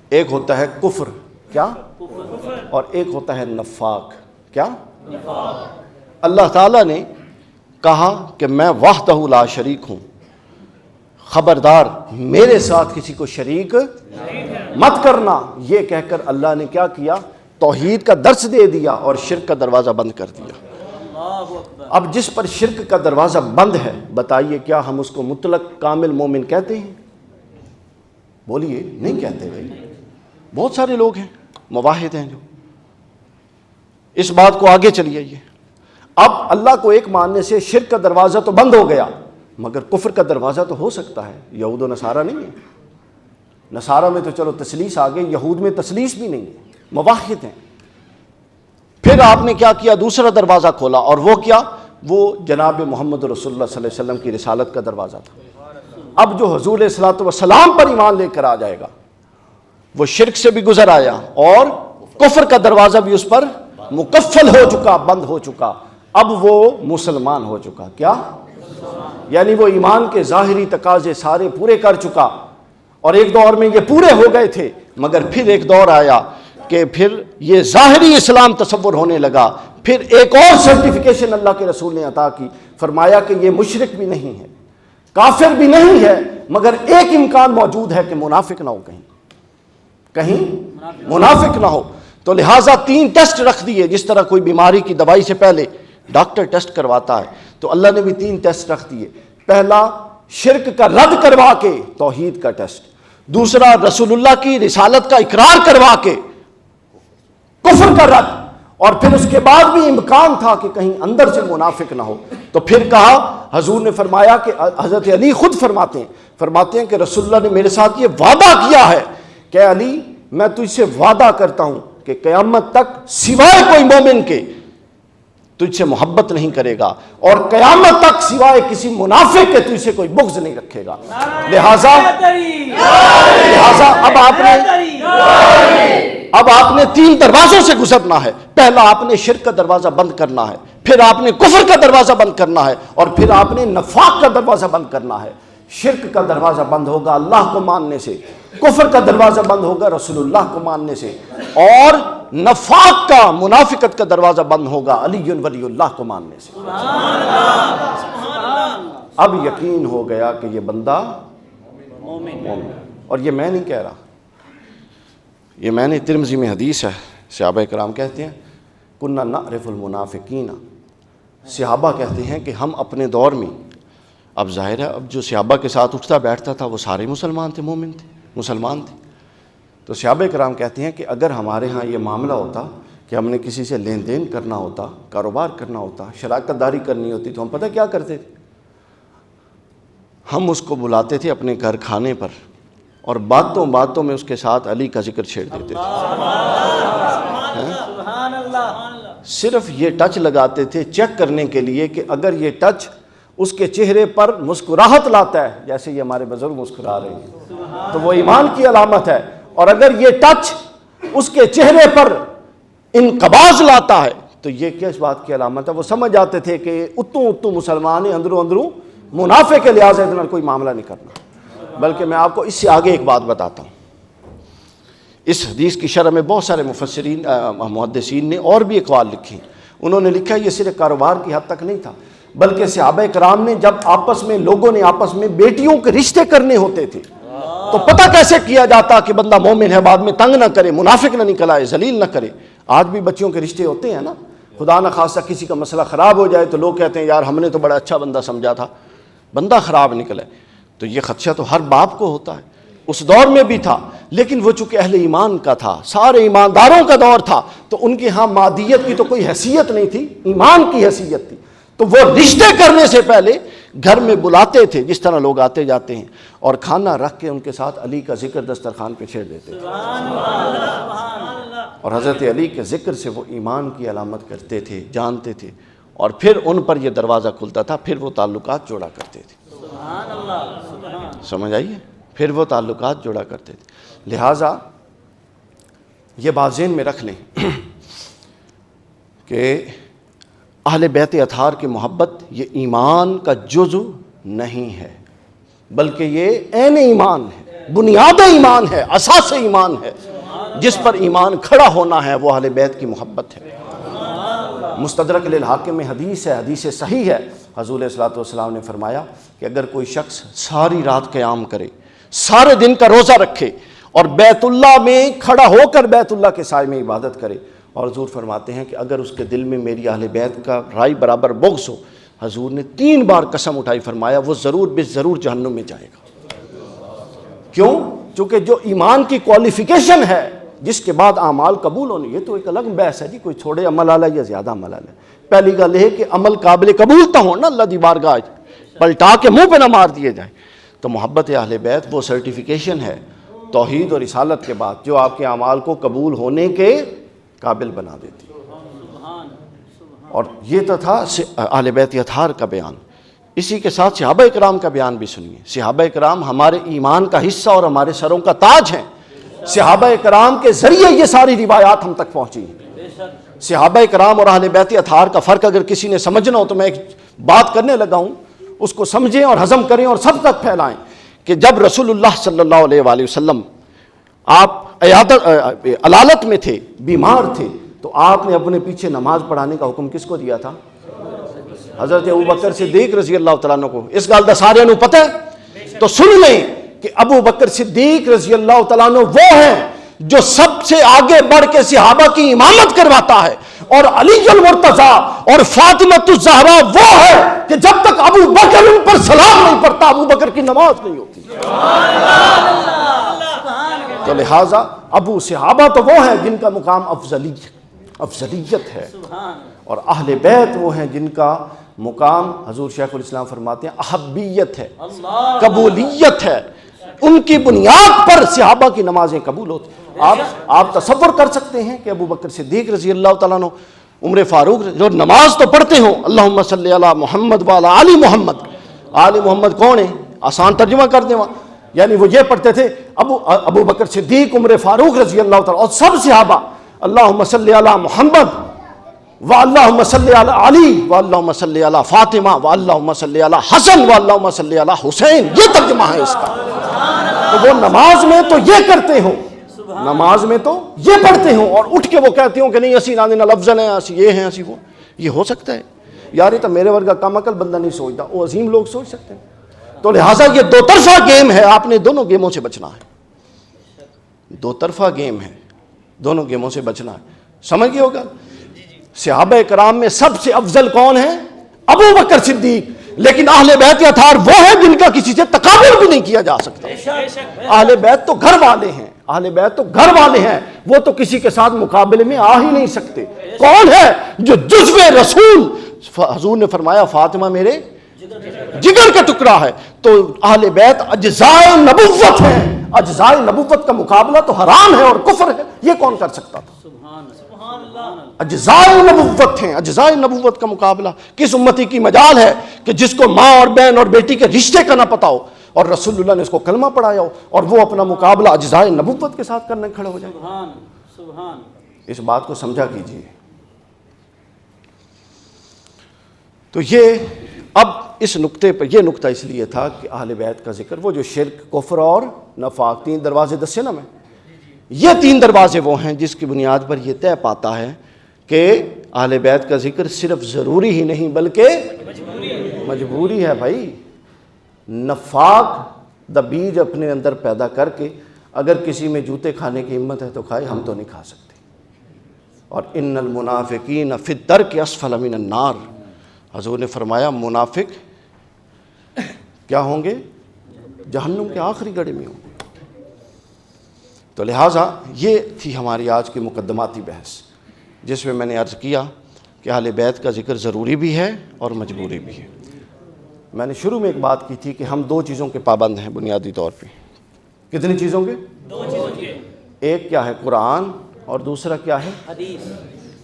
ایک ہوتا ہے کفر، کیا؟ اور ایک ہوتا ہے نفاق، کیا؟ اللہ تعالیٰ نے کہا کہ میں وحدہ لا شریک ہوں، خبردار میرے ساتھ کسی کو شریک مت کرنا. یہ کہہ کر اللہ نے کیا کیا؟ توحید کا درس دے دیا اور شرک کا دروازہ بند کر دیا. اب جس پر شرک کا دروازہ بند ہے، بتائیے کیا ہم اس کو مطلق کامل مومن کہتے ہیں؟ بولیے، نہیں کہتے بھائی. بہت سارے لوگ ہیں مواحد ہیں جو اس بات کو آگے چلی آئیے. اب اللہ کو ایک ماننے سے شرک کا دروازہ تو بند ہو گیا، مگر کفر کا دروازہ تو ہو سکتا ہے. یہود و نصارہ نہیں ہے. نصارہ میں تو چلو تسلیس آ گئی، یہود میں تسلیس بھی نہیں ہے، مواحد ہیں. پھر آپ نے کیا کیا؟ دوسرا دروازہ کھولا، اور وہ کیا؟ وہ جناب محمد رسول اللہ صلی اللہ علیہ وسلم کی رسالت کا دروازہ تھا. اب جو حضور علیہ الصلوۃ والسلام پر ایمان لے کر آ جائے گا، وہ شرک سے بھی گزر آیا اور کفر کا دروازہ بھی اس پر مکفل ہو چکا، بند ہو چکا. اب وہ مسلمان ہو چکا. کیا؟ یعنی وہ ایمان کے ظاہری تقاضے سارے پورے کر چکا. اور ایک دور میں یہ پورے ہو گئے تھے، مگر پھر ایک دور آیا کہ پھر یہ ظاہری اسلام تصور ہونے لگا. پھر ایک اور سرٹیفیکیشن اللہ کے رسول نے عطا کی، فرمایا کہ یہ مشرک بھی نہیں ہے، کافر بھی نہیں ہے، مگر ایک امکان موجود ہے کہ منافق نہ ہو، کہیں منافق نہ ہو. تو لہٰذا 3 ٹیسٹ رکھ دیے. جس طرح کوئی بیماری کی دوائی سے پہلے ڈاکٹر ٹیسٹ کرواتا ہے، تو اللہ نے بھی 3 ٹیسٹ رکھ دیے. پہلا شرک کا رد کروا کے توحید کا ٹیسٹ، دوسرا رسول اللہ کی رسالت کا اقرار کروا کے کفر کا رد، اور پھر اس کے بعد بھی امکان تھا کہ کہیں اندر سے منافق نہ ہو. تو پھر کہا، حضور نے فرمایا کہ حضرت علی خود فرماتے ہیں کہ رسول اللہ نے میرے ساتھ یہ وعدہ کیا ہے کہ علی میں تجھ سے وعدہ کرتا ہوں کہ قیامت تک سوائے کوئی مومن کے تجھ سے محبت نہیں کرے گا، اور قیامت تک سوائے کسی منافق کے تجھ سے کوئی بغض نہیں رکھے گا. لہٰذا اب آپ نے 3 دروازوں سے گزرنا ہے. پہلا آپ نے شرک کا دروازہ بند کرنا ہے، پھر آپ نے کفر کا دروازہ بند کرنا ہے، اور پھر آپ نے نفاق کا دروازہ بند کرنا ہے. شرک کا دروازہ بند ہوگا اللہ کو ماننے سے، کفر کا دروازہ بند ہوگا رسول اللہ کو ماننے سے، اور نفاق کا، منافقت کا دروازہ بند ہوگا علی ولی اللہ کو ماننے سے. اب یقین ہو گیا کہ یہ بندہ مومن. اور یہ میں نہیں کہہ رہا، یہ میں نے ترمذی میں حدیث ہے. صحابہ کرام کہتے ہیں کنا نعرف المنافقین، صحابہ کہتے ہیں کہ ہم اپنے دور میں، اب ظاہر ہے اب جو صحابہ کے ساتھ اٹھتا بیٹھتا تھا وہ سارے مسلمان تھے، مومن تھے، مسلمان تھے. تو صحابہ کرام کہتے ہیں کہ اگر ہمارے ہاں یہ معاملہ ہوتا کہ ہم نے کسی سے لین دین کرنا ہوتا، کاروبار کرنا ہوتا، شراکت داری کرنی ہوتی، تو ہم پتہ کیا کرتے تھے؟ ہم اس کو بلاتے تھے اپنے گھر کھانے پر، اور باتوں باتوں میں اس کے ساتھ علی کا ذکر چھیڑ دیتے تھے. صرف یہ ٹچ لگاتے تھے چیک کرنے کے لیے کہ اگر یہ ٹچ اس کے چہرے پر مسکراہٹ لاتا ہے، جیسے یہ ہمارے بزرگ مسکرا رہے ہیں، تو وہ ایمان کی علامت ہے. اور اگر یہ ٹچ اس کے چہرے پر انقباض لاتا ہے تو یہ کس بات کی علامت ہے؟ وہ سمجھ جاتے تھے کہ اتوں مسلمان ہیں، اندروں منافق کے لحاظ سے اتنا کوئی معاملہ نہیں کرنا. بلکہ میں آپ کو اس سے آگے ایک بات بتاتا ہوں. اس حدیث کی شرح میں بہت سارے مفسرین محدثین نے اور بھی اقوال لکھے. انہوں نے لکھا یہ صرف کاروبار کی حد تک نہیں تھا، بلکہ صحابہ کرام نے جب آپس میں لوگوں نے آپس میں بیٹیوں کے رشتے کرنے ہوتے تھے تو پتہ کیسے کیا جاتا کہ بندہ مومن ہے، بعد میں تنگ نہ کرے، منافق نہ نکل آئے، ذلیل نہ کرے. آج بھی بچیوں کے رشتے ہوتے ہیں نا، خدا نہ خاصہ کسی کا مسئلہ خراب ہو جائے تو لوگ کہتے ہیں یار ہم نے تو بڑا اچھا بندہ سمجھا تھا، بندہ خراب نکلے. تو یہ خدشہ تو ہر باپ کو ہوتا ہے، اس دور میں بھی تھا. لیکن وہ چونکہ اہل ایمان کا تھا، سارے ایمانداروں کا دور تھا، تو ان کے ہاں مادیت کی تو کوئی حیثیت نہیں تھی، ایمان کی حیثیت تھی. تو وہ رشتے کرنے سے پہلے گھر میں بلاتے تھے جس طرح لوگ آتے جاتے ہیں، اور کھانا رکھ کے ان کے ساتھ علی کا ذکر دسترخوان پہ چھیڑ دیتے تھے. اور حضرت علی کے ذکر سے وہ ایمان کی علامت کرتے تھے، جانتے تھے، اور پھر ان پر یہ دروازہ کھلتا تھا، پھر وہ تعلقات جوڑا کرتے تھے. سمجھ آئیے؟ پھر وہ تعلقات جوڑا کرتے تھے. لہٰذا یہ بات ذہن میں رکھ لیں کہ اہل بیت اطہار کی محبت یہ ایمان کا جزو نہیں ہے، بلکہ یہ عین ایمان ہے، بنیاد ایمان ہے، اساس ایمان ہے، جس پر ایمان کھڑا ہونا ہے وہ اہل بیت کی محبت ہے۔ مستدرک للحاکم میں حدیث ہے، حدیث صحیح ہے، حضور علیہ الصلوۃ والسلام نے فرمایا کہ اگر کوئی شخص ساری رات قیام کرے، سارے دن کا روزہ رکھے اور بیت اللہ میں کھڑا ہو کر بیت اللہ کے سائے میں عبادت کرے، اور حضور فرماتے ہیں کہ اگر اس کے دل میں میری اہل بیت کا رائی برابر بغض ہو، حضور نے 3 بار قسم اٹھائی، فرمایا وہ ضرور بے ضرور جہنم میں جائے گا۔ کیوں؟ چونکہ جو ایمان کی کوالیفیکیشن ہے جس کے بعد اعمال قبول ہونے، یہ تو ایک الگ بحث ہے جی، کوئی چھوڑے عمل والا یا زیادہ عمل والا۔ پہلی گل یہ کہ عمل قابل قبول تو ہو نا، اللہ دی بارگاہ پلٹا کے منہ پہ نہ مار دیے جائیں۔ تو محبت اہل بیت وہ سرٹیفیکیشن ہے توحید اور رسالت کے بعد جو آپ کے اعمال کو قبول ہونے کے قابل بنا دیتی ہے۔ اور یہ تو تھا اہل بیت اطہار کا بیان۔ اسی کے ساتھ صحابہ اکرام کا بیان بھی سنیے۔ صحابہ اکرام ہمارے ایمان کا حصہ اور ہمارے سروں کا تاج ہیں۔ صحابہ اکرام کے ذریعے یہ ساری روایات ہم تک پہنچی ہیں۔ صحابہ اکرام اور اہل بیت اطہار کا فرق اگر کسی نے سمجھنا ہو تو میں ایک بات کرنے لگا ہوں، اس کو سمجھیں اور ہضم کریں اور سب تک پھیلائیں کہ جب رسول اللہ صلی اللہ علیہ وآلہ وسلم آپ علالت میں تھے، بیمار تھے، تو آپ نے اپنے پیچھے نماز پڑھانے کا حکم کس کو دیا تھا؟ حضرت ابوبکر صدیق رضی اللہ تعالیٰ عنہ کو۔ اس گل دا سارے نو پتہ ہے؟ تو سن لیں کہ ابوبکر صدیق رضی اللہ تعالیٰ عنہ وہ ہیں جو سب سے آگے بڑھ کے صحابہ کی امامت کرواتا ہے، اور علی المرتضیٰ اور فاطمہ الزہرا وہ ہے کہ جب تک ابو بکر ان پر سلام نہیں پڑھتا ابو بکر کی نماز نہیں ہوتی۔ تو لہٰذا ابو صحابہ تو وہ ہیں جن کا مقام افضلیت ہے، اور اہل بیت وہ ہیں جن کا مقام حضور شیخ الاسلام فرماتے ہیں احبیت ہے، قبولیت ہے۔ ان کی بنیاد پر صحابہ کی نمازیں قبول ہوتی۔ آپ تصور کر سکتے ہیں کہ ابو بکر صدیق رضی اللہ تعالیٰ عنہ، عمر فاروق جو نماز تو پڑھتے ہوں اللہم صلی علی محمد وعلی آل محمد، آل محمد کون ہے؟ آسان ترجمہ کر دیں، یعنی وہ یہ پڑھتے تھے ابو بکر صدیق، عمر فاروق رضی اللہ تعالیٰ اور سب صحابہ اللہم صلی علی محمد وَاللہم صلی علی علی وَاللہم صلی علی فاطمہ وَاللہم صلی علی حسن وَاللہم صلی علی حسین، یہ ترجمہ ہے اس کا۔ تو وہ نماز میں تو یہ کرتے ہوں، نماز میں تو یہ پڑھتے ہوں، اور اٹھ کے وہ کہتے ہوں کہ نہیں اسی نہ لفظن ہیں، اسی یہ ہیں، اسی وہ۔ یہ ہو سکتا ہے یار؟ یہ تو میرے ورگا کم عقل بندہ نہیں سوچتا، وہ عظیم لوگ سوچ سکتے ہیں۔ تو لہٰذا یہ دو طرفہ گیم ہے، آپ نے دونوں گیموں سے بچنا ہے۔ دو طرفہ گیم ہے، دونوں گیموں سے بچنا ہے۔ سمجھ گئے ہوگا؟ صحابہ کرام میں سب سے افضل کون ہے؟ ابو بکر صدیق، لیکن اہل بیت اطہار وہ ہیں جن کا کسی سے تقابل بھی نہیں کیا جا سکتا۔ اہل بیت تو گھر والے ہیں، اہل بیت تو گھر والے ہیں، وہ تو کسی کے ساتھ مقابلے میں آ ہی نہیں سکتے۔ کون ہے جو جزو رسول؟ حضور نے فرمایا فاطمہ میرے جگر کا ٹکڑا ہے۔ تو اہل بیت اجزائے نبوت ہیں، اجزائے نبوت کا مقابلہ تو حرام ہے اور کفر ہے، یہ کون کر سکتا تھا؟ اجزائے نبوت ہیں، اجزائے نبوت کا مقابلہ کس امتی کی مجال ہے کہ جس کو ماں اور بہن اور بیٹی کے رشتے کا نہ پتا ہو اور رسول اللہ نے اس کو کلمہ پڑھایا ہو، اور وہ اپنا مقابلہ اجزائے نبوت کے ساتھ کرنے کھڑے ہو جائے۔ اس بات کو سمجھا کیجیے۔ تو یہ اب اس نقطے پر، یہ نقطہ اس لیے تھا کہ اہل بیت کا ذکر، وہ جو شرک، کفر اور نفاق، 3 دروازے دسے نا میں، یہ 3 دروازے وہ ہیں جس کی بنیاد پر یہ طے پاتا ہے کہ اہل بیت کا ذکر صرف ضروری ہی نہیں بلکہ مجبوری ہے۔ بھائی نفاق دا بیج اپنے اندر پیدا کر کے اگر کسی میں جوتے کھانے کی ہمت ہے تو کھائے، ہم تو نہیں کھا سکتے۔ اور ان المنافقین فی الدرک اسفل من النار، حضور نے فرمایا منافق کیا ہوں گے؟ جہنم کے آخری گڑھے میں ہوں گے۔ تو لہٰذا یہ تھی ہماری آج کی مقدماتی بحث، جس میں نے عرض کیا کہ اہل بیت کا ذکر ضروری بھی ہے اور مجبوری بھی ہے۔ میں نے شروع میں ایک بات کی تھی کہ ہم 2 چیزوں کے پابند ہیں بنیادی طور پہ۔ کتنی چیزوں کے؟ 2 چیزوں کے۔ ایک کیا ہے؟ قرآن، اور دوسرا کیا ہے؟ حدیث،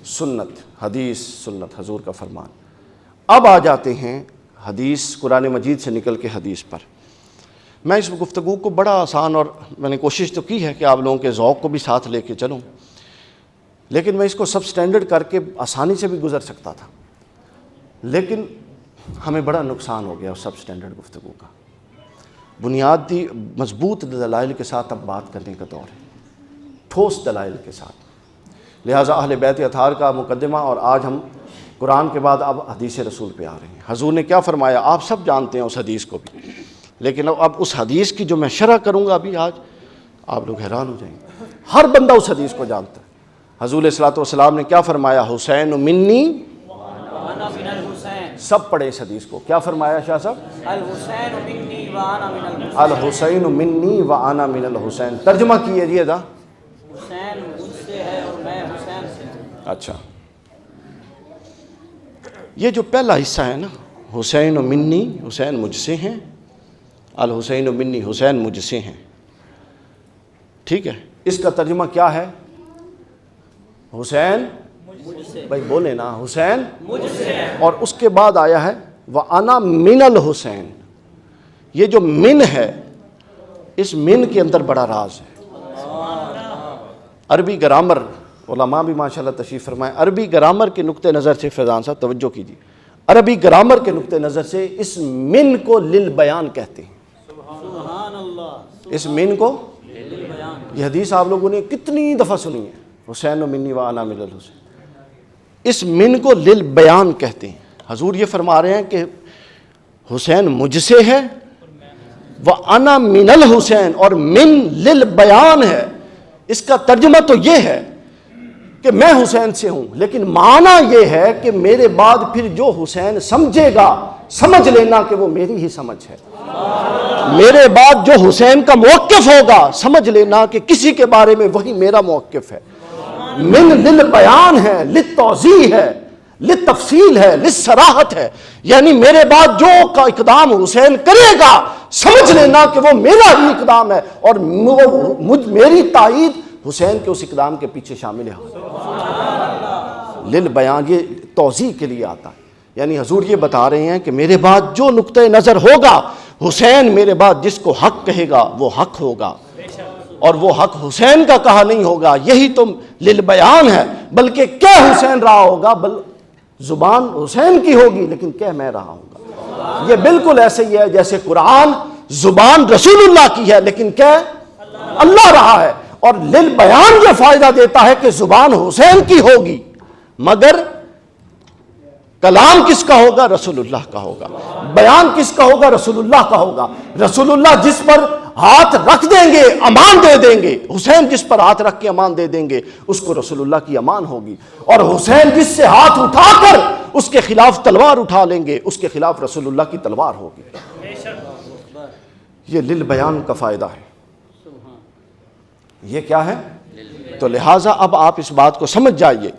سنت، حدیث سنت، حضور کا فرمان۔ اب آ جاتے ہیں حدیث، قرآن مجید سے نکل کے حدیث پر۔ میں اس گفتگو کو بڑا آسان، اور میں نے کوشش تو کی ہے کہ آپ لوگوں کے ذوق کو بھی ساتھ لے کے چلوں، لیکن میں اس کو سب سٹینڈرڈ کر کے آسانی سے بھی گزر سکتا تھا، لیکن ہمیں بڑا نقصان ہو گیا اس سب اسٹینڈرڈ گفتگو کا. بنیادی مضبوط دلائل کے ساتھ اب بات کرنے کا دور ہے، ٹھوس دلائل کے ساتھ. لہٰذا اہل بیت اطہار کا مقدمہ، اور آج ہم قرآن کے بعد اب حدیث رسول پہ آ رہے ہیں. حضور نے کیا فرمایا آپ سب جانتے ہیں اس حدیث کو بھی، لیکن اب اس حدیث کی جو میں شرح کروں گا ابھی آج، آپ لوگ حیران ہو جائیں گے. ہر بندہ اس حدیث کو جانتا ہے. حضور علیہ الصلوۃ والسلام نے کیا فرمایا؟ حسین منی، سب پڑھے اس حدیث کو. کیا فرمایا شاہ صاحب؟ الحسین منی وانا من الحسین. الحسین منی وانا من الحسین. ترجمہ کیجئے دا. حسین مجھ سے ہے اور میں حسین سے. اچھا، یہ جو پہلا حصہ ہے نا، حسین منی، حسین مجھ سے ہیں، الحسین منی، حسین مجھ سے ہیں، ٹھیک ہے. اس کا ترجمہ کیا ہے؟ حسین بھائی بولے نا، حسین مجھ سے ہے. اور اس کے بعد آیا ہے وَأَنَا مِنَ الْحُسَيْن. یہ جو من ہے، اس من کے اندر بڑا راز ہے. عربی گرامر، علماء بھی ماشاءاللہ تشریف فرمائیں. عربی گرامر کے نقطہ نظر سے فیضان صاحب توجہ کیجیے، عربی گرامر کے نقطہ نظر سے اس من کو للبیان کہتے ہیں. سبحان اللہ. اس من کو، للبیان. یہ حدیث آپ لوگوں نے کتنی دفعہ سنی ہے، حسین منی وانا من الحسین. اس من کو للبیان کہتے ہیں. حضور یہ فرما رہے ہیں کہ حسین مجھ سے ہے، وَأَنَا مِنَ الْحُسَيْن، اور من للبیان ہے. اس کا ترجمہ تو یہ ہے کہ میں حسین سے ہوں، لیکن معنی یہ ہے کہ میرے بعد پھر جو حسین سمجھے گا، سمجھ لینا کہ وہ میری ہی سمجھ ہے. میرے بعد جو حسین کا موقف ہوگا، سمجھ لینا کہ کسی کے بارے میں وہی میرا موقف ہے. من للبیان ہے، للتوضیح ہے، للتفصیل ہے، للصراحت ہے. یعنی میرے بعد جو کا اقدام حسین کرے گا، سمجھ لینا کہ وہ میرا ہی اقدام ہے، اور میری تائید حسین کے اس اقدام کے پیچھے شامل ہے. للبیان یہ توضیح کے لیے آتا ہے. یعنی حضور یہ بتا رہے ہیں کہ میرے بعد جو نقطہ نظر ہوگا، حسین میرے بعد جس کو حق کہے گا وہ حق ہوگا، اور وہ حق حسین کا کہا نہیں ہوگا. یہی تو للبیان ہے. بلکہ کہہ حسین رہا ہوگا، زبان حسین کی ہوگی لیکن کہہ میں رہا ہوں گا. یہ بالکل ایسے ہی ہے جیسے قرآن زبان رسول اللہ کی ہے لیکن کہہ اللہ رہا ہے. اور للبیان یہ فائدہ دیتا ہے کہ زبان حسین کی ہوگی مگر کلام کس کا ہوگا؟ رسول اللہ کا ہوگا. بیان کس کا ہوگا؟ رسول اللہ کا ہوگا. رسول اللہ جس پر ہاتھ رکھ دیں گے امان دے دیں گے، حسین جس پر ہاتھ رکھ کے امان دے دیں گے اس کو رسول اللہ کی امان ہوگی. اور حسین جس سے ہاتھ اٹھا کر اس کے خلاف تلوار اٹھا لیں گے، اس کے خلاف رسول اللہ کی تلوار ہوگی. یہ للبیان کا فائدہ ہے. یہ کیا ہے؟ تو لہٰذا اب آپ اس بات کو سمجھ جائیے.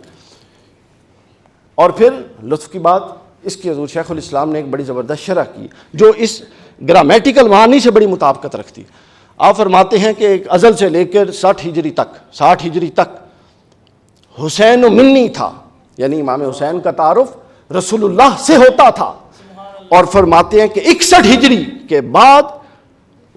اور پھر لطف کی بات، اس کی حضور شیخ الاسلام نے ایک بڑی زبردست شرح کی جو اس گرامیٹیکل معنی سے بڑی مطابقت رکھتی. آپ فرماتے ہیں کہ ایک ازل سے لے کر 60 ہجری تک حسین منی تھا، یعنی امام حسین کا تعارف رسول اللہ سے ہوتا تھا. اور فرماتے ہیں کہ 61 ہجری کے بعد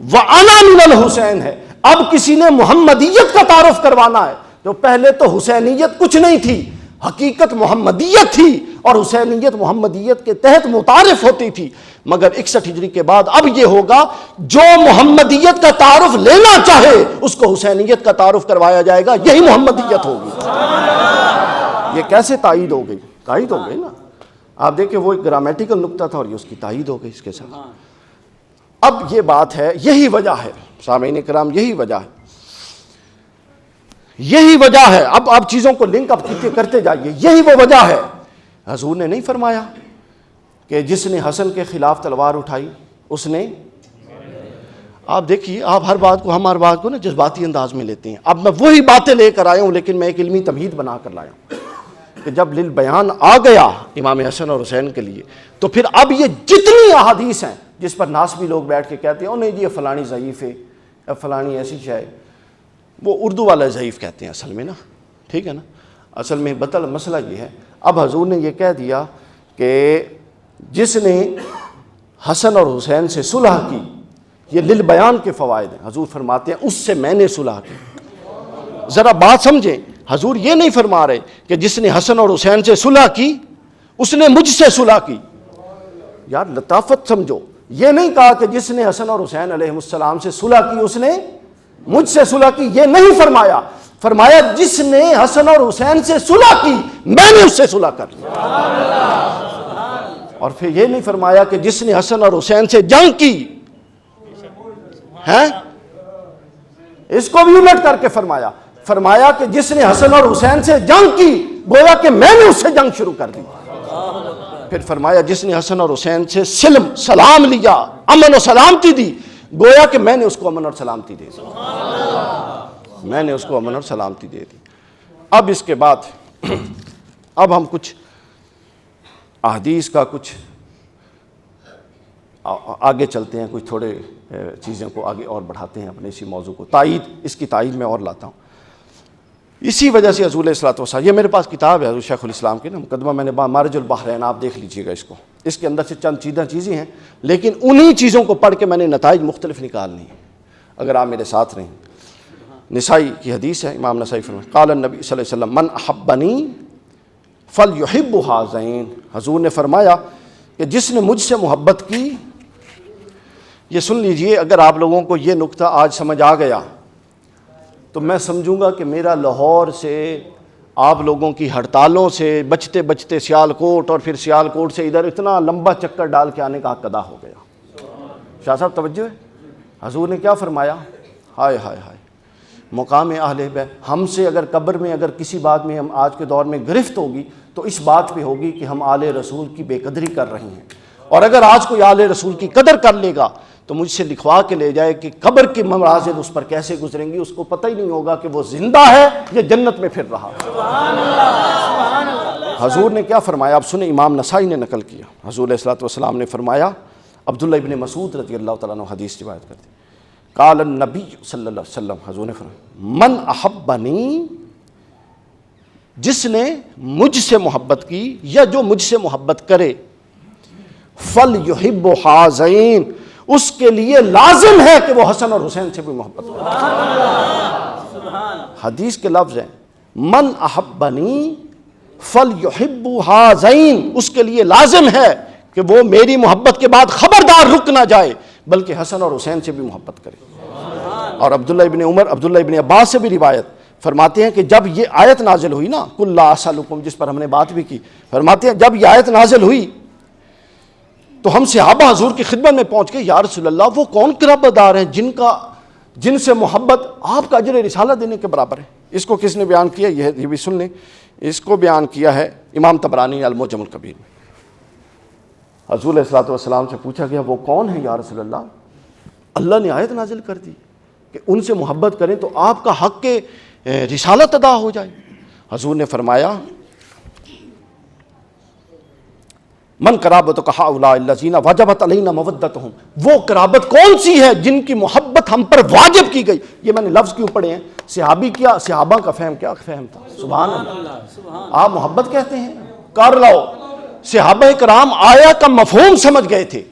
وَأَنَا مِنَ الْحُسَيْن ہے. اب کسی نے محمدیت کا تعارف کروانا ہے. جو پہلے تو حسینیت کچھ نہیں تھی، حقیقت محمدیت تھی، اور حسینیت محمدیت کے تحت متعارف ہوتی تھی. مگر 61 ہجری کے بعد اب یہ ہوگا جو محمدیت کا تعارف لینا چاہے اس کو حسینیت کا تعارف کروایا جائے گا، یہی محمدیت ہوگی. یہ کیسے تائید ہو گئی؟ تائید ہو گئی نا. آپ دیکھیں وہ ایک گرامیٹیکل نقطہ تھا اور یہ اس کی تائید ہو گئی اس کے ساتھ. اب یہ بات ہے، یہی وجہ ہے سامعین کرام، یہی وجہ ہے، یہی وجہ ہے. اب آپ چیزوں کو لنک اپ کرتے جائیے. یہی وہ وجہ ہے. حضور نے نہیں فرمایا کہ جس نے حسن کے خلاف تلوار اٹھائی اس نے، آپ دیکھیے آپ ہر بات کو نا جذباتی انداز میں لیتے ہیں. اب میں وہی باتیں لے کر آیا ہوں لیکن میں ایک علمی تمہید بنا کر لایا ہوں کہ جب للبیان آ گیا امام حسن اور حسین کے لیے تو پھر اب یہ جتنی احادیث ہیں جس پر ناسبی لوگ بیٹھ کے کہتے ہیں نہیں جی یہ فلانی ضعیف ہے، اب فلانی ایسی شے، وہ اردو والا ضعیف کہتے ہیں اصل میں نا، ٹھیک ہے نا. اصل میں مسئلہ یہ ہے، اب حضور نے یہ کہہ دیا کہ جس نے حسن اور حسین سے صلح کی، یہ للبیان کے فوائد ہیں. حضور فرماتے ہیں اس سے میں نے صلح کی. ذرا بات سمجھیں، حضور یہ نہیں فرما رہے کہ جس نے حسن اور حسین سے صلح کی اس نے مجھ سے صلح کی. یار لطافت سمجھو, یہ نہیں کہا کہ جس نے حسن اور حسین علیہ السلام سے صلح کی اس نے مجھ سے صلح کی, یہ نہیں فرمایا. فرمایا جس نے حسن اور حسین سے صلح کی میں نے اس سے صلح کر لی. اور پھر یہ نہیں فرمایا کہ جس نے حسن اور حسین سے جنگ کی ہیں, اس کو بھی الٹ کر کے فرمایا. فرمایا کہ جس نے حسن اور حسین سے جنگ کی گویا کہ میں نے اس سے جنگ شروع کر دی. پھر فرمایا جس نے حسن اور حسین سے سلام لیا, امن و سلامتی دی, گویا کہ میں نے اس کو امن اور سلامتی دے دی. میں نے اس کو امن اور سلامتی دے دی. اب اس کے بعد اب ہم کچھ احادیث کا کچھ آگے چلتے ہیں, کچھ تھوڑے چیزوں کو آگے اور بڑھاتے ہیں اپنے اسی موضوع کو. تائید, اس کی تائید میں اور لاتا ہوں. اسی وجہ سے حضور علیہ الصلوۃ والسلام, یہ میرے پاس کتاب ہے حضور شیخ الاسلام کی نا, مقدمہ میں نے مارج البحرین, آپ دیکھ لیجئے گا اس کو. اس کے اندر سے چند چیزیں ہیں, لیکن انہی چیزوں کو پڑھ کے میں نے نتائج مختلف نکالنی ہیں اگر آپ میرے ساتھ رہیں. نسائی کی حدیث ہے, امام نسائی فرماتے ہیں قال النبی صلی اللہ علیہ وسلم من احبنی فلیحب ہذین. حضور نے فرمایا کہ جس نے مجھ سے محبت کی, یہ سن لیجئے, اگر آپ لوگوں کو یہ نقطہ آج سمجھ آ گیا تو میں سمجھوں گا کہ میرا لاہور سے آپ لوگوں کی ہڑتالوں سے بچتے بچتے سیالکوٹ اور پھر سیالکوٹ سے ادھر اتنا لمبا چکر ڈال کے آنے کا حق ادا ہو گیا. شاہ صاحب توجہ ہے, حضور نے کیا فرمایا, ہائے ہائے ہائے مقام اہل بیت. ہم سے اگر قبر میں اگر کسی بات میں ہم آج کے دور میں گرفت ہوگی تو اس بات پہ ہوگی کہ ہم آل رسول کی بے قدری کر رہے ہیں. اور اگر آج کوئی آل رسول کی قدر کر لے گا تو مجھ سے لکھوا کے لے جائے کہ قبر کے مناظر اس پر کیسے گزریں گی, اس کو پتہ ہی نہیں ہوگا کہ وہ زندہ ہے یا جنت میں پھر رہا. حضور نے کیا فرمایا, آپ سنیں, امام نسائی نے نقل کیا. حضور علیہ الصلوۃ والسلام نے فرمایا, عبداللہ ابن مسعود رضی اللہ تعالیٰ عنہ حدیث روایت کرتے ہیں, قال النبی صلی اللہ علیہ وسلم, حضور نے فرمایا من احبنی, جس نے مجھ سے محبت کی یا جو مجھ سے محبت کرے, فلیحب ہذین, اس کے لیے لازم ہے کہ وہ حسن اور حسین سے بھی محبت کرے. حدیث کے لفظ ہیں من احبنی فلیحب ہذین, اس کے لیے لازم ہے کہ وہ میری محبت کے بعد خبردار رک نہ جائے بلکہ حسن اور حسین سے بھی محبت کرے. اور عبداللہ ابن عمر, عبداللہ ابن عباس سے بھی روایت, فرماتے ہیں کہ جب یہ آیت نازل ہوئی نا قل لا اسألکم, جس پر ہم نے بات بھی کی, فرماتے ہیں جب یہ آیت نازل ہوئی تو ہم صحابہ حضور کی خدمت میں پہنچ گئے, یا رسول اللہ وہ کون قرابت دار ہیں جن سے محبت آپ کا اجر رسالہ دینے کے برابر ہے. اس کو کس نے بیان کیا, یہ بھی سن لیں, اس کو بیان کیا ہے امام طبرانی المعجم الکبیر میں. حضور علیہ الصلوۃ والسلام سے پوچھا گیا وہ کون ہے یا رسول اللہ, اللہ نے آیت نازل کر دی کہ ان سے محبت کریں تو آپ کا حق کے رسالت ادا ہو جائے. حضور نے فرمایا من قرابتک ہؤلاء الذین وجبت علینا مودتہم, وہ قرابت کون سی ہے جن کی محبت ہم پر واجب کی گئی. یہ میں نے لفظ کیوں پڑھے ہیں, صحابی کیا, صحابہ کا فہم کیا فہم تھا, سبحان اللہ, آپ محبت کہتے ہیں کر لو. صحابہ کرام آیت کا مفہوم سمجھ گئے تھے,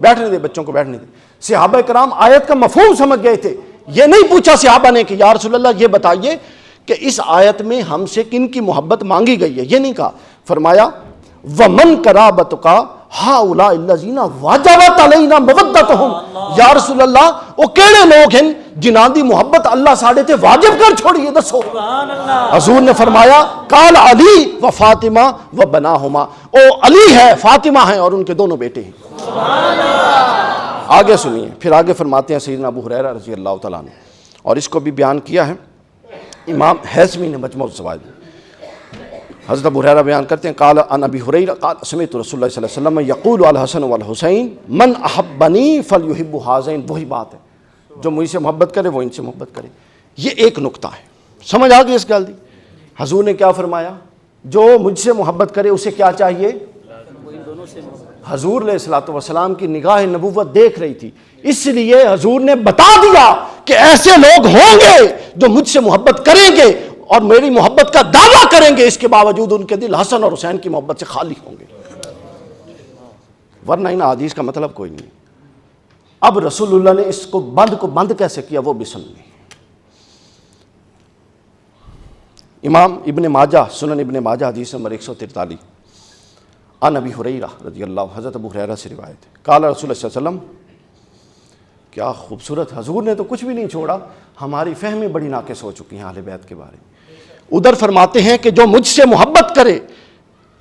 بیٹھنے دے بچوں کو بیٹھنے دے, صحابہ کرام آیت کا مفہوم سمجھ گئے تھے. یہ نہیں پوچھا صحابہ نے کہ یا رسول اللہ یہ بتائیے کہ اس آیت میں ہم سے کن کی محبت مانگی گئی ہے, یہ نہیں کہا. فرمایا ومن قرابتک ہؤلاء الذین وجبت علینا مودتہم, یا رسول اللہ وہ کیڑے لوگ ہیں جنہاں دی محبت اللہ ساڈے تے واجب کر چھوڑی ہے, دسو. حضور نے فرمایا قال علی و فاطمہ و بناہما, او علی ہے, فاطمہ ہیں اور ان کے دونوں بیٹے ہیں. آگے سنیے, پھر آگے فرماتے ہیں سیدنا ابو ہریرہ رضی اللہ تعالیٰ عنہ, اور اس کو بھی بیان کیا ہے امام حیثمی نے مجموع الزوائد میں. حضرت ابو ہریرہ بیان کرتے ہیں قال عن ابی ہریرہ قال سمعت رسول اللہ صلی اللہ علیہ وسلم یقول الحسن والحسین من احبنی فلیحب ہذین, وہی بات ہے, جو مجھ سے محبت کرے وہ ان سے محبت کرے. یہ ایک نقطہ ہے, سمجھ آ گئی اس گل دی. حضور نے کیا فرمایا, جو مجھ سے محبت کرے اسے کیا چاہیے, حضور علیہ الصلوۃ والسلام کی نگاہ نبوت دیکھ رہی تھی, اس لیے حضور نے بتا دیا کہ ایسے لوگ ہوں گے جو مجھ سے محبت کریں گے اور میری محبت کا دعویٰ کریں گے, اس کے باوجود ان کے دل حسن اور حسین کی محبت سے خالی ہوں گے, ورنہ ان حدیث کا مطلب کوئی نہیں. اب رسول اللہ نے اس کو بند کیسے کیا وہ بھی سن لیں. امام ابن ماجہ, سنن ابن ماجہ حدیث نمبر 143, عن ابی ہریرہ رضی اللہ عنہ، حضرت ابو ہریرہ سے روایت ہے، قال رسول اللہ صلی اللہ علیہ وسلم، کیا خوبصورت، حضور نے تو کچھ بھی نہیں چھوڑا، ہماری فہمیں بڑی ناقص ہو چکی ہیں اہل بیت کے بارے میں۔ ادھر فرماتے ہیں کہ جو مجھ سے محبت کرے،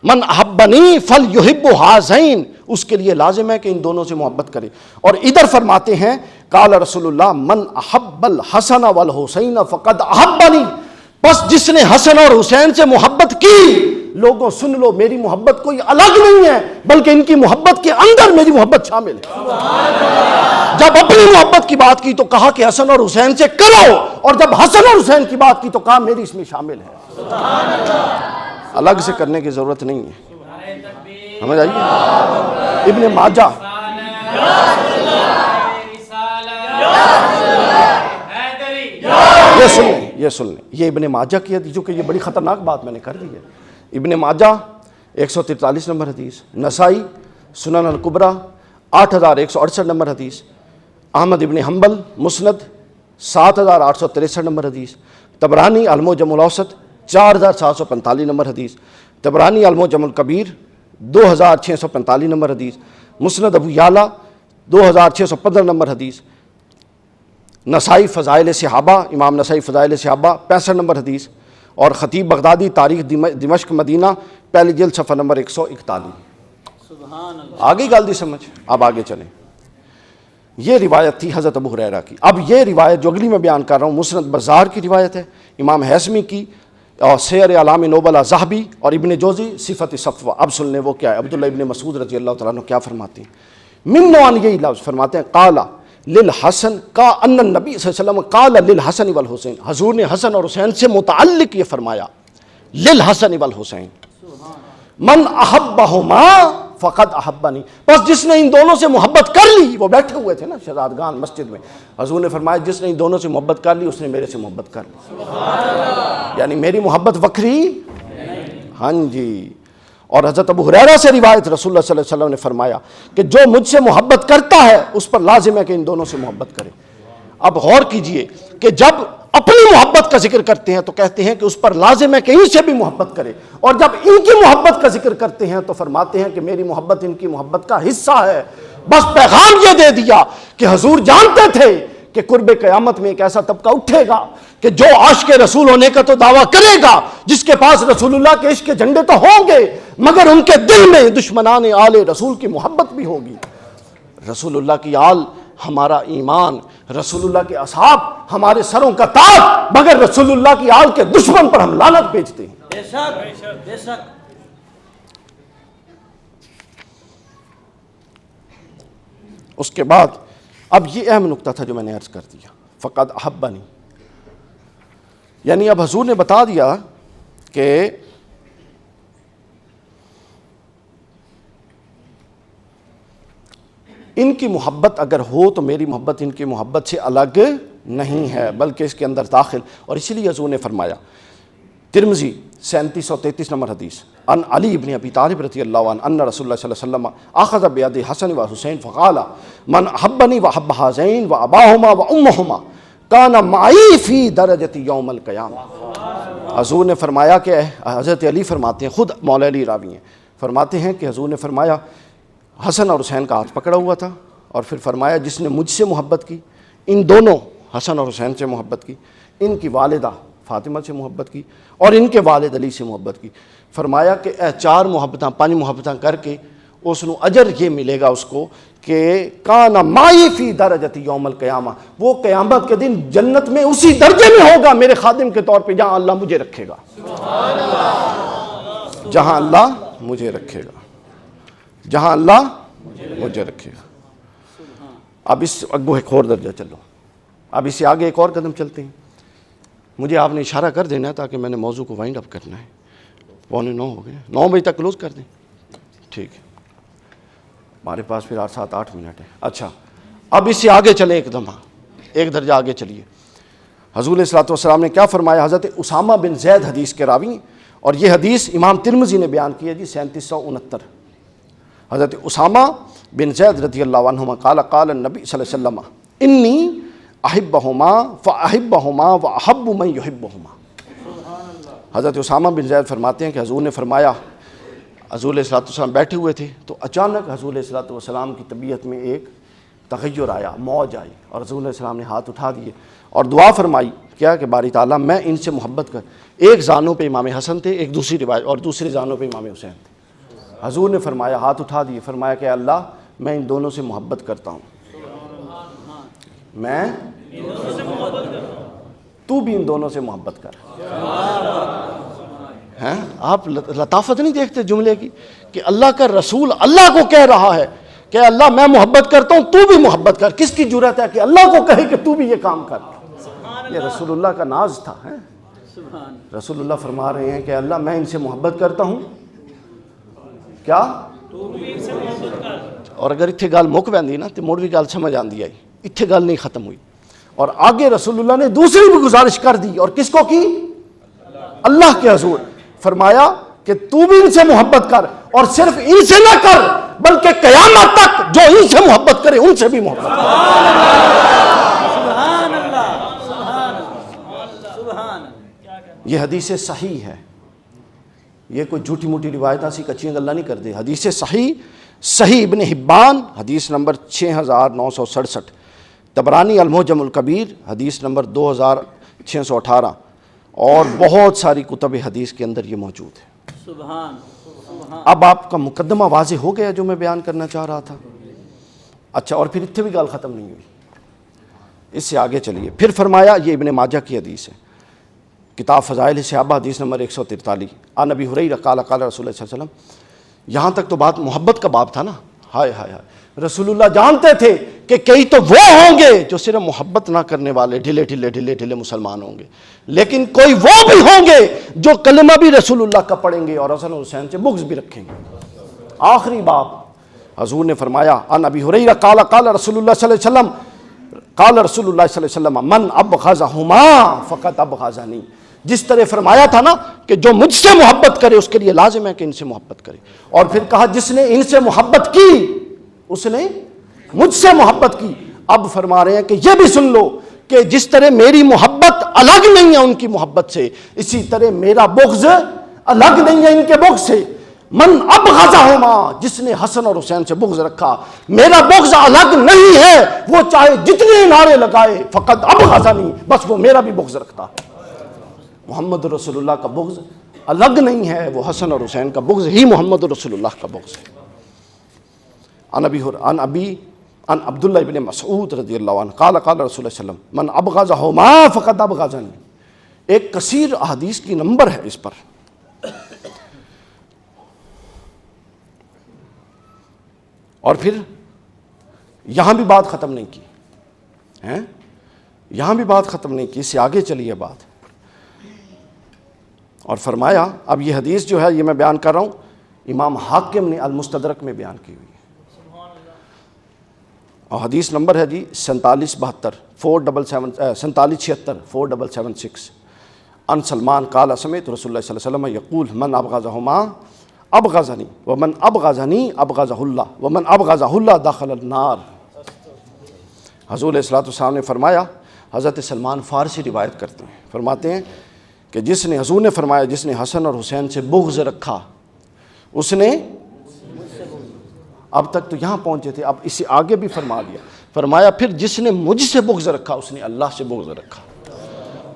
من احبنی فلیحب ہذین، اس کے لیے لازم ہے کہ ان دونوں سے محبت کرے۔ اور ادھر فرماتے ہیں قال رسول اللہ من احب الحسن والحسین فقد احبنی، بس جس نے حسن اور حسین سے محبت کی، لوگوں سن لو، میری محبت کوئی الگ نہیں ہے، بلکہ ان کی محبت کے اندر میری محبت شامل ہے۔ جب اپنی محبت کی بات کی تو کہا کہ حسن اور حسین سے کرو، اور جب حسن اور حسین کی بات کی تو کہا میری اس میں شامل ہے، الگ سے کرنے کی ضرورت نہیں ہے۔ سمجھ آئیے؟ ابن ماجہ، یہ سن لیں، یہ ابن ماجہ کی حدیث، جو کہ یہ بڑی خطرناک بات میں نے کر دی ہے۔ ابن ماجہ 143 نمبر حدیث، نسائی سنن الکبریٰ 8168 نمبر حدیث، احمد ابن حنبل مسند 7863 نمبر حدیث، طبرانی المعجم الاوسط 4745 نمبر حدیث، طبرانی المعجم الکبیر 2645 نمبر حدیث، مسند ابو یعلا 2615 نمبر حدیث، نسائی فضائل صحابہ، امام نسائی فضائل صحابہ 65 نمبر حدیث، اور خطیب بغدادی تاریخ دمشق مدینہ پہلی جلد صفحہ نمبر 141۔ سبحان اللہ۔ آگے گل دی سمجھ، اب آگے چلیں۔ یہ روایت تھی حضرت ابو ہریرہ کی۔ اب یہ روایت جو اگلی میں بیان کر رہا ہوں مسند بزار کی روایت ہے، امام حیثمی کی، اور سیر اعلام نبلاء ذہبی اور ابن جوزی صفت صفوہ۔ اب سن لیں وہ کیا ہے، عبداللہ ابن مسعود رضی اللہ تعالیٰ عنہ کیا فرماتے ہیں، من نوعان، یہی لفظ فرماتے ہیں، قال للحسن کا ان النبی صلی اللہ علیہ وسلم قال للحسن والحسین، حضور نے حسن اور حسین سے متعلق یہ فرمایا، للحسن والحسین، من احبہما فقد احبنی، بس جس نے ان دونوں سے محبت کر لی، وہ بیٹھے ہوئے تھے نا شہزادگان مسجد میں، حضور نے فرمایا جس نے ان دونوں سے محبت کر لی اس نے میرے سے محبت کر لی، یعنی میری محبت وکری، ہاں جی۔ اور حضرت ابو ہریرہ سے روایت، رسول اللہ صلی اللہ علیہ وسلم نے فرمایا کہ جو مجھ سے محبت کرتا ہے اس پر لازم ہے کہ ان دونوں سے محبت کرے۔ اب غور کیجئے کہ جب اپنی محبت کا ذکر کرتے ہیں تو کہتے ہیں کہ اس پر لازم ہے کہ ان سے بھی محبت کرے، اور جب ان کی محبت کا ذکر کرتے ہیں تو فرماتے ہیں کہ میری محبت ان کی محبت کا حصہ ہے۔ بس پیغام یہ دے دیا کہ حضور جانتے تھے کہ قرب قیامت میں ایک ایسا طبقہ اٹھے گا کہ جو عاشق رسول ہونے کا تو دعویٰ کرے گا، جس کے پاس رسول اللہ کے عشق کے جھنڈے تو ہوں گے، مگر ان کے دل میں دشمنان آل رسول کی محبت بھی ہوگی۔ رسول اللہ کی آل ہمارا ایمان، رسول اللہ کے اصحاب ہمارے سروں کا تاج، مگر رسول اللہ کی آل کے دشمن پر ہم لعنت بھیجتے ہیں۔ بے شک بے شک۔ اس کے بعد اب یہ اہم نقطہ تھا جو میں نے عرض کر دیا، فقد احبنی، یعنی اب حضور نے بتا دیا کہ ان کی محبت اگر ہو تو میری محبت ان کی محبت سے الگ نہیں ہے بلکہ اس کے اندر داخل، اور اسی لیے حضور نے فرمایا، ترمذی 3733 نمبر حدیث، ان علی ابن ابی طالب رضی اللہ عنہ ان رسول اللہ صلی اللہ علیہ وسلم اخذ بید حسن و حسین فقال من احبنی واحب ہذین واباہما وامہما کان معی فی درجۃ یوم القیامہ۔ حضور نے فرمایا کہ حضرت علی فرماتے ہیں، خود مولا علی راوی ہیں، فرماتے ہیں کہ حضور نے فرمایا حسن اور حسین کا ہاتھ پکڑا ہوا تھا، اور پھر فرمایا جس نے مجھ سے محبت کی، ان دونوں حسن اور حسین سے محبت کی، ان کی والدہ فاطمہ سے محبت کی، اور ان کے والد علی سے محبت کی، فرمایا کہ اے 4 محبتاں 5 محبتاں کر کے اس نو اجر یہ ملے گا اس کو کہ کان معی فی درجۃ یوم القیامہ، وہ قیامت کے دن جنت میں اسی درجے میں ہوگا میرے خادم کے طور پہ جہاں اللہ مجھے رکھے گا، جہاں اللہ مجھے رکھے گا، جہاں اللہ مجھے رکھے گا۔ اب اس اگو ایک اور درجہ چلو، اب اس سے آگے ایک اور قدم چلتے ہیں۔ مجھے آپ نے اشارہ کر دینا ہے تاکہ میں نے موضوع کو وائنڈ اپ کرنا ہے، 9:15 ہو گئے، 9 بجے تک کلوز کر دیں، ٹھیک ہے، ہمارے پاس پھر 7-8 منٹ ہے۔ اچھا اب اس سے آگے چلیں، ایک دم ایک درجہ آگے چلیے۔ حضور علیہ الصلوۃ والسلام نے کیا فرمایا؟ حضرت اسامہ بن زید حدیث کے راوی، اور یہ حدیث امام ترمذی نے بیان کی ہے جی 3769۔ حضرت اسامہ بن زید رضی اللہ عنہما قال قال النبی صلی اللہ علیہ وسلم انی احبہما فاحبہما واحب من یحبہما۔ حضرت اسامہ بن زید فرماتے ہیں کہ حضور نے فرمایا حضور علیہ الصلوۃ والسلام بیٹھے ہوئے تھے تو اچانک حضور علیہ الصلوۃ والسلام کی طبیعت میں ایک تغیر آیا، موج آئی، اور حضور علیہ السلام نے ہاتھ اٹھا دیے اور دعا فرمائی کیا کہ باری تعالیٰ میں ان سے محبت کر. ایک زانوں پہ امام حسن تھے، ایک دوسری روایت، اور دوسرے زانوں پہ امام حسین تھے. حضور نے فرمایا، ہاتھ اٹھا دیے، فرمایا کہ اللہ میں ان دونوں سے محبت کرتا ہوں، میں تو بھی ان دونوں سے محبت کر. ہیں آپ لطافت نہیں دیکھتے جملے کی کہ اللہ کا رسول اللہ کو کہہ رہا ہے کہ اللہ میں محبت کرتا ہوں تو بھی محبت کر. کس کی جرأت ہے کہ اللہ کو کہے کہ تو بھی یہ کام کر؟ یہ رسول اللہ کا ناز تھا. رسول اللہ فرما رہے ہیں کہ اللہ میں ان سے محبت کرتا ہوں، کیا اور اگر اتنے گل مک پی نا تو مڑ بھی گل سمجھ آتی آئی، اتنے گل نہیں ختم ہوئی. اور آگے رسول اللہ نے دوسری بھی گزارش کر دی، اور کس کو کی؟ اللہ کے حضور. فرمایا کہ تو بھی ان سے محبت کر، اور صرف ان سے نہ کر بلکہ قیامت تک جو ان سے محبت کرے ان سے بھی محبت کر. سبحان اللہ، سبحان اللہ، سبحان اللہ. یہ حدیث صحیح ہے، یہ کوئی جھوٹی موٹی روایتیں سی کچیاں گلاں نہیں کرتے. حدیث صحیح، صحیح ابن حبان حدیث نمبر 6967، طبرانی المعجم الکبیر حدیث نمبر 2618، اور بہت ساری کتب حدیث کے اندر یہ موجود ہے. سبحان سبحان. اب آپ کا مقدمہ واضح ہو گیا جو میں بیان کرنا چاہ رہا تھا. اچھا، اور پھر اتنے بھی گال ختم نہیں ہوئی، اس سے آگے چلیے. پھر فرمایا، یہ ابن ماجہ کی حدیث ہے، کتاب فضائل صحابہ حدیث نمبر 143، عن ابی ہریرہ قال قال رسول اللہ صلی اللہ علیہ وسلم. یہاں تک تو بات محبت کا باب تھا نا. ہائے ہائے ہائے، رسول اللہ جانتے تھے کہ کئی تو وہ ہوں گے جو صرف محبت نہ کرنے والے ڈھلے ڈھلے ڈھلے ڈھلے مسلمان ہوں گے، لیکن کوئی وہ بھی ہوں گے جو کلمہ بھی رسول اللہ کا پڑھیں گے اور حسن اور حسین سے بغض بھی رکھیں گے. آخری باب حضور نے فرمایا، عن ابی ہریرہ قال قال رسول اللہ صلی اللہ علیہ وسلم، قال رسول اللہ صلی اللہ علیہ وسلم من ابغضہما فقط ابغضنی. جس طرح فرمایا تھا نا کہ جو مجھ سے محبت کرے اس کے لیے لازم ہے کہ ان سے محبت کرے، اور پھر کہا جس نے ان سے محبت کی اس نے مجھ سے محبت کی. اب فرما رہے ہیں کہ یہ بھی سن لو کہ جس طرح میری محبت الگ نہیں ہے ان کی محبت سے، اسی طرح میرا بغض الگ نہیں ہے ان کے بغض سے. من ابغضہما، جس نے حسن اور حسین سے بغض رکھا، میرا بغض الگ نہیں ہے، وہ چاہے جتنے نعرے لگائے، فقط ابغضنی، بس وہ میرا بھی بغض رکھتا. محمد رسول اللہ کا بغض الگ نہیں ہے، وہ حسن اور حسین کا بغض ہی محمد رسول اللہ کا بغض ہے. عن عبداللہ ابن مسعود رضی اللہ عنہ قال قال رسول اللہ صلی اللہ علیہ وسلم من ابغضہما فقد ابغضنی. ایک کثیر احادیث کی نمبر ہے اس پر. اور پھر یہاں بھی بات ختم نہیں کی ہیں، یہاں بھی بات ختم نہیں کی، اس سے آگے چلیے بات. اور فرمایا، اب یہ حدیث جو ہے یہ میں بیان کر رہا ہوں، امام حاکم نے المستدرک میں بیان کی ہوئی ہے، اور حدیث نمبر ہے جی 4772 4776 عن سلمان قال سمعت رسول اللہ صلی اللہ علیہ وسلم یقول من ابغضہما ابغضنی ومن ابغضنی ابغضہ اللہ ومن ابغضہ اللہ دخل النار. حضور علیہ الصلوۃ والسلام نے فرمایا، حضرت سلمان فارسی روایت کرتے ہیں، فرماتے ہیں کہ جس نے، حضور نے فرمایا جس نے حسن اور حسین سے بغض رکھا اس نے، اب تک تو یہاں پہنچے تھے، اب اسے آگے بھی فرما دیا، فرمایا پھر جس نے مجھ سے بغض رکھا اس نے اللہ سے بغض رکھا،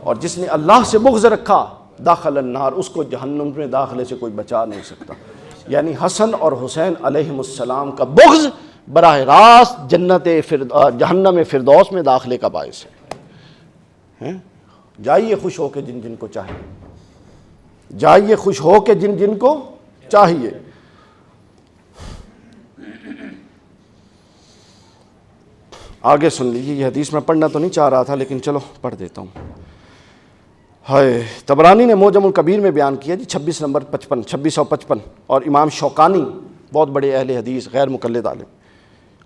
اور جس نے اللہ سے بغض رکھا داخل النار، اس کو جہنم میں داخلے سے کوئی بچا نہیں سکتا. یعنی حسن اور حسین علیہم السلام کا بغض براہ راست جہنم فردوس میں داخلے کا باعث ہے. جائیے خوش ہو کے جن جن کو چاہیے، جائیے خوش ہو کے جن جن کو چاہیے. آگے سن لیجیے، یہ حدیث میں پڑھنا تو نہیں چاہ رہا تھا لیکن چلو پڑھ دیتا ہوں. ہائے، طبرانی نے معجم الکبیر میں بیان کیا جی 2655، اور امام شوکانی بہت بڑے اہل حدیث غیر مقلد عالم،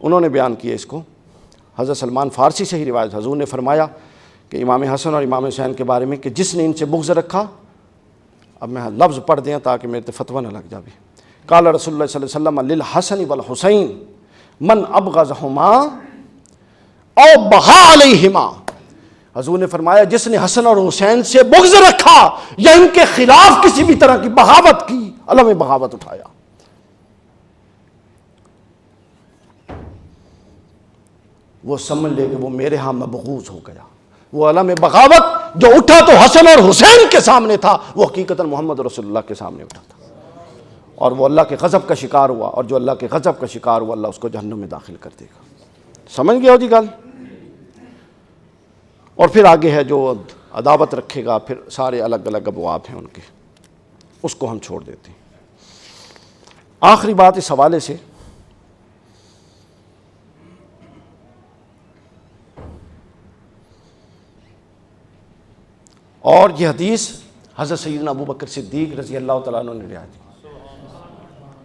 انہوں نے بیان کیا اس کو. حضرت سلمان فارسی سے ہی روایت، حضور نے فرمایا کہ امام حسن اور امام حسین کے بارے میں کہ جس نے ان سے بغض رکھا، اب میں لفظ پڑھ دیں تاکہ میرے فتویٰ نہ لگ جائے. قال رسول اللہ صلی اللہ علیہ وسلم للحسن والحسین من ابغضہما او بغا علیہما. حضور نے فرمایا جس نے حسن اور حسین سے بغض رکھا یا ان کے خلاف کسی بھی طرح کی بغاوت کی، علم بغاوت اٹھایا، وہ سمجھ لے کہ وہ میرے ہاں مبغوض ہو گیا۔ وہ علم بغاوت جو اٹھا تو حسن اور حسین کے سامنے تھا، وہ حقیقتاً محمد رسول اللہ کے سامنے اٹھا تھا، اور وہ اللہ کے غضب کا شکار ہوا، اور جو اللہ کے غضب کا شکار ہوا اللہ اس کو جہنم میں داخل کر دے گا۔ سمجھ گیا ہو جی گل؟ اور پھر آگے ہے جو عداوت رکھے گا، پھر سارے الگ الگ ابواب ہیں ان کے، اس کو ہم چھوڑ دیتے ہیں۔ آخری بات اس حوالے سے، اور یہ حدیث حضرت سیدنا ابو بکر صدیق رضی اللہ تعالیٰ عنہ نے روایت کی،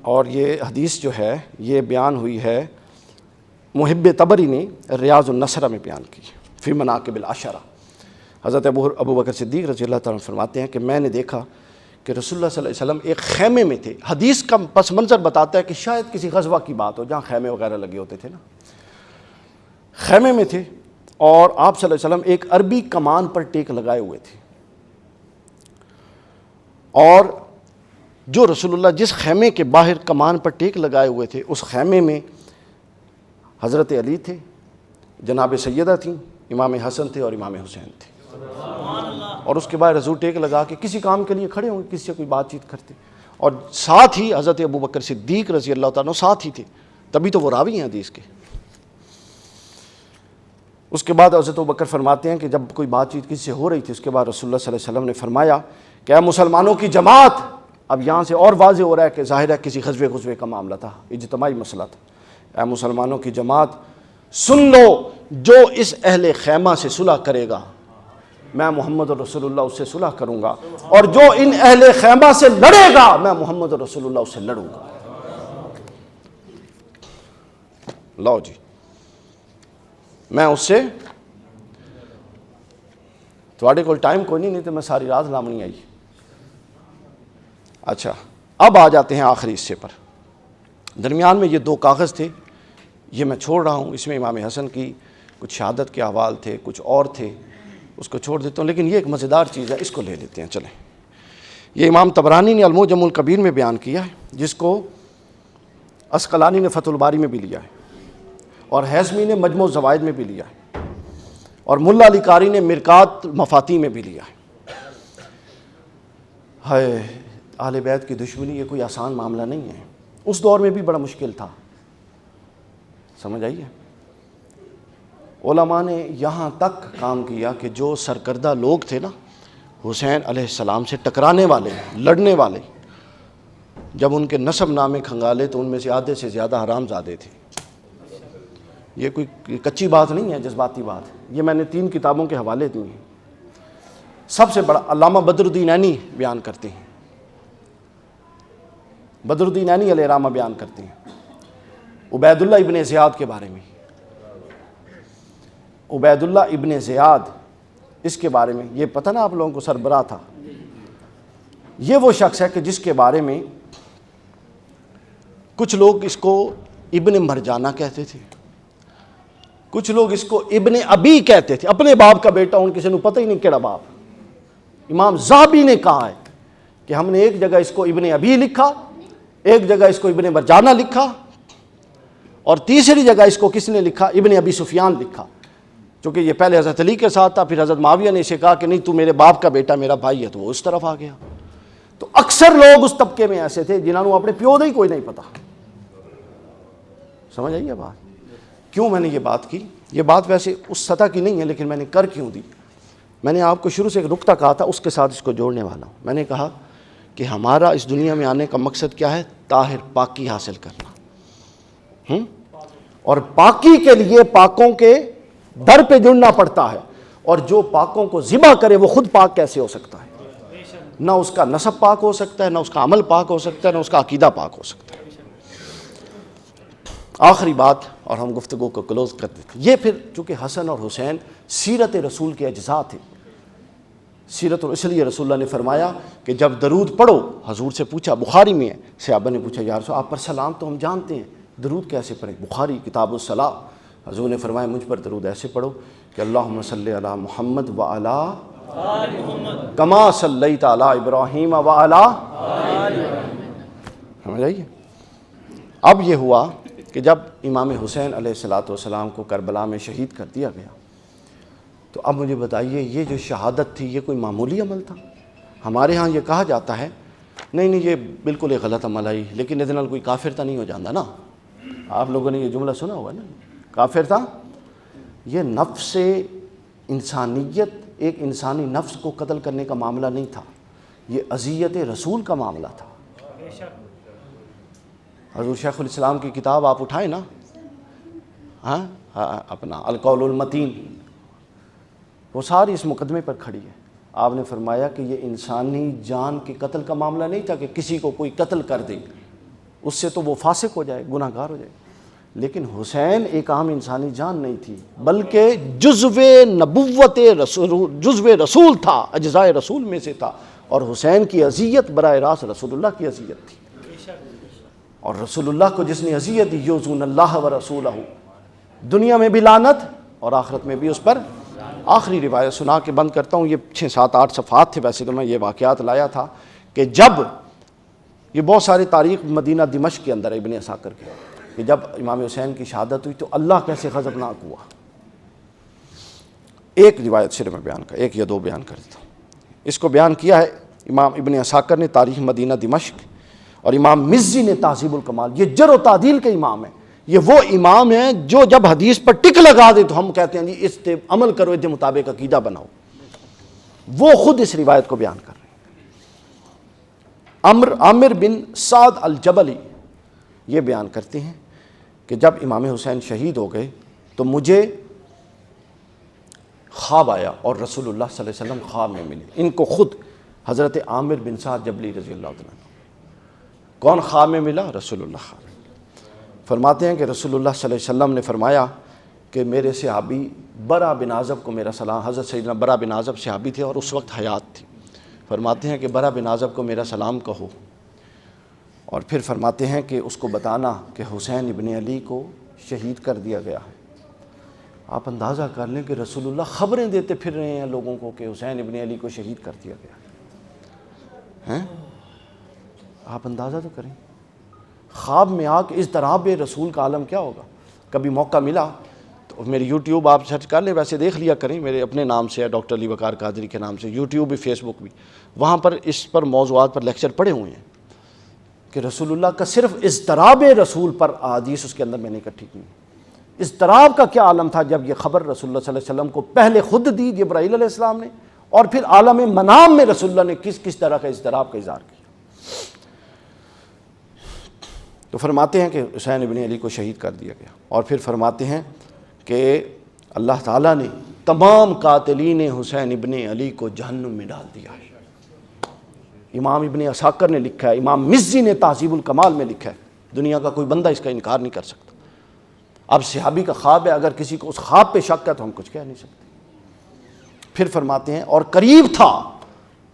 اور یہ حدیث جو ہے یہ بیان ہوئی ہے محب طبری نے ریاض النصرہ میں بیان کی فی مناقب العشرہ۔ حضرت ابو بکر صدیق رضی اللہ تعالیٰ عنہ فرماتے ہیں کہ میں نے دیکھا کہ رسول اللہ صلی اللہ علیہ وسلم ایک خیمے میں تھے۔ حدیث کا پس منظر بتاتا ہے کہ شاید کسی غزوہ کی بات ہو جہاں خیمے وغیرہ لگے ہوتے تھے نا، خیمے میں تھے، اور آپ صلی اللہ علیہ وسلم ایک عربی کمان پر ٹیک لگائے ہوئے تھے، اور جو رسول اللہ جس خیمے کے باہر کمان پر ٹیک لگائے ہوئے تھے اس خیمے میں حضرت علی تھے، جناب سیدہ تھیں، امام حسن تھے اور امام حسین تھے، اور اس کے بعد حضور ٹیک لگا کے کسی کام کے لیے کھڑے ہوں گے، کسی سے کوئی بات چیت کرتے، اور ساتھ ہی حضرت ابو بکر صدیق رضی اللہ تعالیٰ عنہ ساتھ ہی تھے، تبھی تو وہ راوی ہیں حدیث کے۔ اس کے بعد حضرت ابو بکر فرماتے ہیں کہ جب کوئی بات چیت کسی سے ہو رہی تھی، اس کے بعد رسول اللہ صلی اللہ علیہ وسلم نے فرمایا کہ اے مسلمانوں کی جماعت، اب یہاں سے اور واضح ہو رہا ہے کہ ظاہر ہے کسی غزوے کا معاملہ تھا، اجتماعی مسئلہ تھا۔ اے مسلمانوں کی جماعت سن لو، جو اس اہل خیمہ سے صلح کرے گا میں محمد رسول اللہ اس سے صلح کروں گا، اور جو ان اہل خیمہ سے لڑے گا میں محمد رسول اللہ اس سے لڑوں گا۔ لو جی، میں اس سے، تھوڑے کو ٹائم کوئی نہیں تو میں ساری رات لامنی آئی۔ اچھا، اب آ جاتے ہیں آخری حصے پر۔ درمیان میں یہ دو کاغذ تھے، یہ میں چھوڑ رہا ہوں، اس میں امام حسن کی کچھ شہادت کے احوال تھے، کچھ اور تھے، اس کو چھوڑ دیتا ہوں، لیکن یہ ایک مزیدار چیز ہے، اس کو لے لیتے ہیں۔ چلیں، یہ امام طبرانی نے المعجم الکبیر میں بیان کیا ہے، جس کو عسقلانی نے فتح الباری میں بھی لیا ہے، اور حیثمی نے مجموع الزوائد میں بھی لیا ہے، اور ملا علی قاری نے مرکات مفاتی میں بھی لیا ہے۔ ہائے، اہل بیت کی دشمنی یہ کوئی آسان معاملہ نہیں ہے، اس دور میں بھی بڑا مشکل تھا، سمجھ آئیے۔ علماء نے یہاں تک کام کیا کہ جو سرکردہ لوگ تھے نا حسین علیہ السلام سے ٹکرانے والے، لڑنے والے، جب ان کے نسب نامے کھنگالے تو ان میں سے آدھے سے زیادہ حرام زادے تھے۔ یہ کوئی کچی بات نہیں ہے، جذباتی بات ہے، یہ میں نے 3 کتابوں کے حوالے دیے ہیں۔ سب سے بڑا علامہ بدر الدین عینی بیان کرتے ہیں، بدر الدین عینی علیہ رحمہ بیان کرتے ہیں عبید اللہ ابن زیاد کے بارے میں۔ عبید اللہ ابن زیاد، اس کے بارے میں یہ پتہ نا آپ لوگوں کو سربراہ تھا، یہ وہ شخص ہے کہ جس کے بارے میں کچھ لوگ اس کو ابن مرجانہ کہتے تھے، کچھ لوگ اس کو ابن ابی کہتے تھے، اپنے باپ کا بیٹا، ان کسی نے پتہ ہی نہیں کیڑا باپ۔ امام ذہبی نے کہا ہے کہ ہم نے ایک جگہ اس کو ابن ابی لکھا، ایک جگہ اس کو ابن مرجانہ لکھا، اور تیسری جگہ اس کو کس نے لکھا؟ ابن ابی سفیان لکھا، چونکہ یہ پہلے حضرت علی کے ساتھ تھا، پھر حضرت معاویہ نے اسے کہا کہ نہیں تو میرے باپ کا بیٹا میرا بھائی ہے، تو وہ اس طرف آ گیا۔ تو اکثر لوگ اس طبقے میں ایسے تھے جنہوں نے اپنے پیو دا ہی کوئی نہیں پتا۔ سمجھ آئیے بات؟ کیوں میں نے یہ بات کی؟ یہ بات ویسے اس سطح کی نہیں ہے، لیکن میں نے کر کیوں دی؟ میں نے آپ کو شروع سے ایک نقطہ کہا تھا، اس کے ساتھ اس کو جوڑنے والا ہوں۔ میں نے کہا کہ ہمارا اس دنیا میں آنے کا مقصد کیا ہے؟ طاہر، پاکی حاصل کرنا، اور پاکی کے لیے پاکوں کے در پہ جڑنا پڑتا ہے، اور جو پاکوں کو ذبح کرے وہ خود پاک کیسے ہو سکتا ہے؟ نہ اس کا نسب پاک ہو سکتا ہے، نہ اس کا عمل پاک ہو سکتا ہے، نہ اس کا عقیدہ پاک ہو سکتا ہے۔ آخری بات، اور ہم گفتگو کو کلوز کر دیتے ہیں۔ یہ پھر چونکہ حسن اور حسین سیرت رسول کے اجزاء تھے، سیرت، اور اس لیے رسول اللہ نے فرمایا کہ جب درود پڑھو، حضور سے پوچھا، بخاری میں ہے، صحابہ نے پوچھا یا رسول آپ پر سلام تو ہم جانتے ہیں، درود کیسے پڑھیں؟ بخاری کتاب الصلاۃ، حضور نے فرمایا مجھ پر درود ایسے پڑھو کہ اللہم صلی علی محمد وعلی کما صلیت علی ابراہیم وعلی، سمجھ آئیے؟ اب یہ ہوا کہ جب امام حسین علیہ الصلوۃ والسلام کو کربلا میں شہید کر دیا گیا، تو اب مجھے بتائیے یہ جو شہادت تھی یہ کوئی معمولی عمل تھا؟ ہمارے ہاں یہ کہا جاتا ہے نہیں یہ بالکل ایک غلط عمل آئی، لیکن ادھر کوئی کافر تو نہیں ہو جاتا نا۔ آپ لوگوں نے یہ جملہ سنا ہوگا نا، کافر تھا۔ یہ نفس انسانیت، ایک انسانی نفس کو قتل کرنے کا معاملہ نہیں تھا، یہ اذیت رسول کا معاملہ تھا۔ حضور شیخ الاسلام کی کتاب آپ اٹھائیں نا، اپنا القول المتین، وہ ساری اس مقدمے پر کھڑی ہے۔ آپ نے فرمایا کہ یہ انسانی جان کے قتل کا معاملہ نہیں تھا کہ کسی کو کوئی قتل کر دے، اس سے تو وہ فاسق ہو جائے، گناہ گار ہو جائے، لیکن حسین ایک عام انسانی جان نہیں تھی، بلکہ جزو نبوت رسول، جزو رسول تھا، اجزاء رسول میں سے تھا، اور حسین کی اذیت براہ راست رسول اللہ کی اذیت تھی، اور رسول اللہ کو جس نے اذیت دی، یؤذون اللہ و رسولہ، دنیا میں بھی لعنت اور آخرت میں بھی اس پر۔ آخری روایت سنا کے بند کرتا ہوں، یہ 6 7 8 صفحات تھے، ویسے تو میں یہ واقعات لایا تھا کہ جب یہ بہت سارے تاریخ مدینہ دمشق کے اندر ابن عساکر کے، کہ جب امام حسین کی شہادت ہوئی تو اللہ کیسے غضبناک ہوا۔ ایک روایت صرف میں بیان کر، 1 یا 2 بیان کر دیتا ہوں۔ اس کو بیان کیا ہے امام ابن عساکر نے تاریخ مدینہ دمشق، اور امام مزی نے تہذیب الکمال۔ یہ جرح و تعدیل کے امام ہیں، یہ وہ امام ہیں جو جب حدیث پر ٹک لگا دے تو ہم کہتے ہیں جی اس پہ عمل کرو، اس کے مطابق عقیدہ بناؤ۔ وہ خود اس روایت کو بیان کر رہے ہیں۔ عامر بن سعد الجبلی یہ بیان کرتے ہیں کہ جب امام حسین شہید ہو گئے تو مجھے خواب آیا، اور رسول اللہ صلی اللہ علیہ وسلم خواب میں ملے۔ ان کو خود حضرت عامر بن سعد جبلی رضی اللہ عنہ، کون خواب میں ملا؟ رسول اللہ خواب میں۔ فرماتے ہیں کہ رسول اللہ صلی اللہ علیہ وسلم نے فرمایا کہ میرے صحابی برا بن عازب کو میرا سلام، حضرت سیدنا برا بن عازب صحابی تھے اور اس وقت حیات تھی، فرماتے ہیں کہ برا بن عازب کو میرا سلام کہو، اور پھر فرماتے ہیں کہ اس کو بتانا کہ حسین ابن علی کو شہید کر دیا گیا ہے۔ آپ اندازہ کر لیں کہ رسول اللہ خبریں دیتے پھر رہے ہیں لوگوں کو کہ حسین ابن علی کو شہید کر دیا گیا ہے۔ آپ اندازہ تو کریں، خواب میں آ کے اضطراب رسول کا عالم کیا ہوگا۔ کبھی موقع ملا تو میری یوٹیوب آپ سرچ کر لیں، ویسے دیکھ لیا کریں، میرے اپنے نام سے ہے، ڈاکٹر علی وقار قادری کے نام سے، یوٹیوب بھی، فیس بک بھی، وہاں پر اس پر موضوعات پر لیکچر پڑے ہوئے ہیں کہ رسول اللہ کا صرف اضطراب رسول پر احادیث اس کے اندر میں نے اکٹھی کی۔ اضطراب کا کیا عالم تھا جب یہ خبر رسول اللہ صلی اللہ علیہ وسلم کو پہلے خود دی جبرائیل علیہ السلام نے، اور پھر عالم منام میں رسول اللہ نے کس کس طرح کا اضطراب کا اظہار کیا۔ تو فرماتے ہیں کہ حسین ابن علی کو شہید کر دیا گیا، اور پھر فرماتے ہیں کہ اللہ تعالیٰ نے تمام قاتلین حسین ابن علی کو جہنم میں ڈال دیا ہے۔ امام ابن عساکر نے لکھا ہے، امام مزی نے تہذیب الکمال میں لکھا ہے، دنیا کا کوئی بندہ اس کا انکار نہیں کر سکتا۔ اب صحابی کا خواب ہے، اگر کسی کو اس خواب پہ شک ہے تو ہم کچھ کہہ نہیں سکتے۔ پھر فرماتے ہیں اور قریب تھا،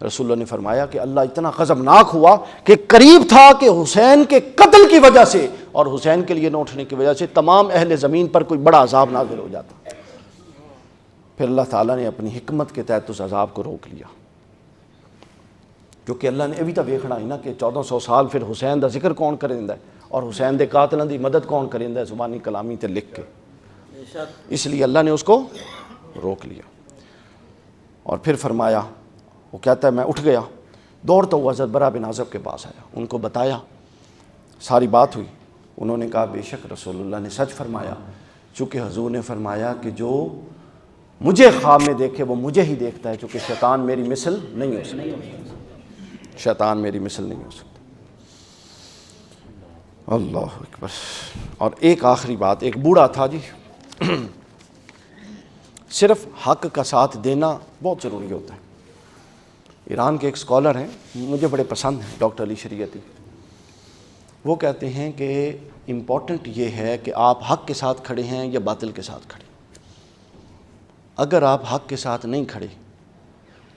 رسول اللہ نے فرمایا کہ اللہ اتنا غضبناک ہوا کہ قریب تھا کہ حسین کے قتل کی وجہ سے اور حسین کے لیے نہ اٹھنے کی وجہ سے تمام اہل زمین پر کوئی بڑا عذاب نازل ہو جاتا۔ پھر اللہ تعالیٰ نے اپنی حکمت کے تحت اس عذاب کو روک لیا، کیونکہ اللہ نے ابھی تک دیکھنا ہی نا کہ 1400 سال پھر حسین دا ذکر کون کریندا ہے اور حسین دے قاتلاں دی مدد کون کریندا ہے زبانی کلامی تے لکھ کے، اس لیے اللہ نے اس کو روک لیا۔ اور پھر فرمایا، وہ کہتا ہے میں اٹھ گیا، دوڑتا ہوا حضرت برا بن عازب کے پاس آیا، ان کو بتایا، ساری بات ہوئی۔ انہوں نے کہا بے شک رسول اللہ نے سچ فرمایا، چونکہ حضور نے فرمایا کہ جو مجھے خواب میں دیکھے وہ مجھے ہی دیکھتا ہے، چونکہ شیطان میری مثل نہیں ہو سکتا، شیطان میری مثل نہیں ہو سکتا۔ اللہ اکبر۔ اور ایک آخری بات، ایک بوڑھا تھا جی، صرف حق کا ساتھ دینا بہت ضروری ہوتا ہے۔ ایران کے ایک اسکالر ہیں، مجھے بڑے پسند ہیں، ڈاکٹر علی شریعتی، وہ کہتے ہیں کہ امپورٹنٹ یہ ہے کہ آپ حق کے ساتھ کھڑے ہیں یا باطل کے ساتھ کھڑے۔ اگر آپ حق کے ساتھ نہیں کھڑے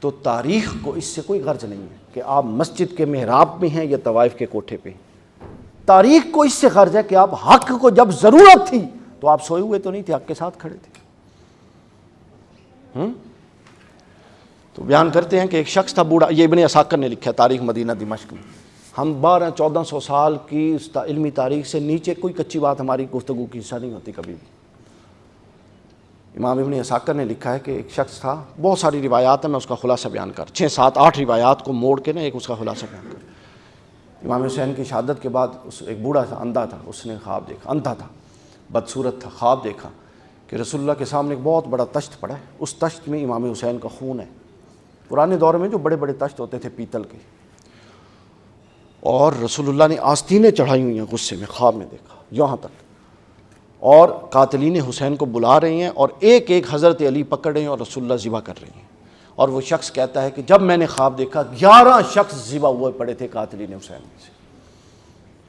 تو تاریخ کو اس سے کوئی غرض نہیں ہے کہ آپ مسجد کے محراب میں ہیں یا طوائف کے کوٹھے پہ۔ تاریخ کو اس سے غرض ہے کہ آپ حق کو جب ضرورت تھی تو آپ سوئے ہوئے تو نہیں تھے، حق کے ساتھ کھڑے تھے۔ تو بیان کرتے ہیں کہ ایک شخص تھا بوڑھا، یہ ابن عساکر نے لکھا ہے تاریخ مدینہ دمشق میں، ہم 1200-1400 سال کی علمی تاریخ سے نیچے کوئی کچی بات ہماری گفتگو کی حصہ نہیں ہوتی کبھی بھی۔ امام ابن عساکر نے لکھا ہے کہ ایک شخص تھا، بہت ساری روایات ہیں، میں اس کا خلاصہ بیان کر 6 7 8 روایات کو موڑ کے ایک اس کا خلاصہ بیان کر۔ امام حسین کی شہادت کے بعد ایک بوڑھا تھا، اندھا تھا، اس نے خواب دیکھا، اندھا تھا، بدصورت تھا، خواب دیکھا کہ رسول اللہ کے سامنے ایک بہت بڑا تشت پڑا ہے، اس تشت میں امام حسین کا خون ہے۔ پرانے دور میں جو بڑے بڑے تشت ہوتے تھے پیتل کے، اور رسول اللہ نے آستینیں چڑھائی ہوئی ہیں، غصے میں خواب میں دیکھا یہاں تک، اور قاتلین حسین کو بلا رہی ہیں اور ایک ایک حضرت علی پکڑ رہے ہیں اور رسول اللہ ذبح کر رہی ہیں۔ اور وہ شخص کہتا ہے کہ جب میں نے خواب دیکھا 11 شخص ذبح ہوئے پڑے تھے قاتلین حسین میں سے۔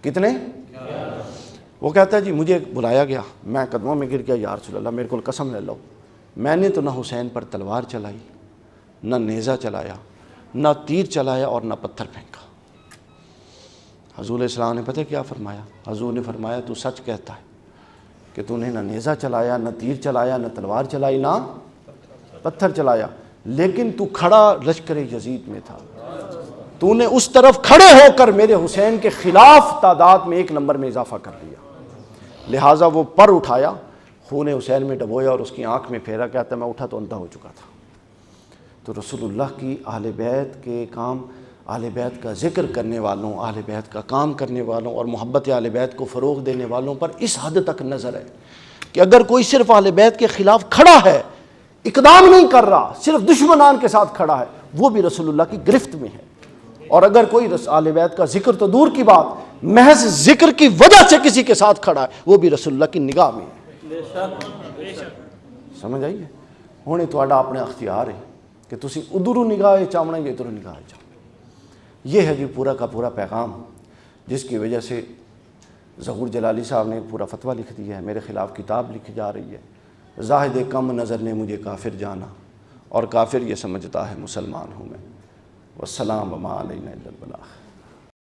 کتنے؟ 11۔ وہ کہتا ہے جی مجھے بلایا گیا، میں قدموں میں گر گیا، یا رسول اللہ میرے کو قسم لے لو، میں نے تو نہ حسین پر تلوار چلائی، نہ نیزہ چلایا، نہ تیر چلایا اور نہ پتھر پھینکا۔ حضور علیہ السلام نے پتہ کیا فرمایا؟ حضور نے فرمایا تو سچ کہتا ہے کہ تو نے نہ نیزہ چلایا، نہ تیر چلایا، نہ تلوار چلائی، نہ پتھر چلایا، لیکن تو کھڑا لشکر یزید میں تھا، تو نے اس طرف کھڑے ہو کر میرے حسین کے خلاف تعداد میں 1 نمبر میں اضافہ کر دیا۔ لہٰذا وہ پر اٹھایا، خون حسین میں ڈبویا اور اس کی آنکھ میں پھیرا، کہتا میں اٹھا تو اندھا ہو چکا تھا۔ تو رسول اللہ کی اہل بیت کے کام، اہل بیت کا ذکر کرنے والوں، اہل بیت کا کام کرنے والوں اور محبت اہل بیت کو فروغ دینے والوں پر اس حد تک نظر ہے کہ اگر کوئی صرف اہل بیت کے خلاف کھڑا ہے، اقدام نہیں کر رہا، صرف دشمنان کے ساتھ کھڑا ہے، وہ بھی رسول اللہ کی گرفت میں ہے۔ اور اگر کوئی اہل بیت کا ذکر تو دور کی بات، محض ذکر کی وجہ سے کسی کے ساتھ کھڑا ہے، وہ بھی رسول اللہ کی نگاہ میں ہے۔ سمجھ آئیے؟ ہونے تھوڑا اپنے اختیار ہے کہ تسی ادھروں نگاہ چاہنا یا ادھروں نگاہ چاہنا۔ یہ ہے جی پورا کا پورا پیغام، جس کی وجہ سے ظہور جلالی صاحب نے پورا فتویٰ لکھ دیا ہے، میرے خلاف کتاب لکھی جا رہی ہے۔ زاہد کم نظر نے مجھے کافر جانا، اور کافر یہ سمجھتا ہے مسلمان ہوں میں۔ والسلام وما علینا الا البلاغ۔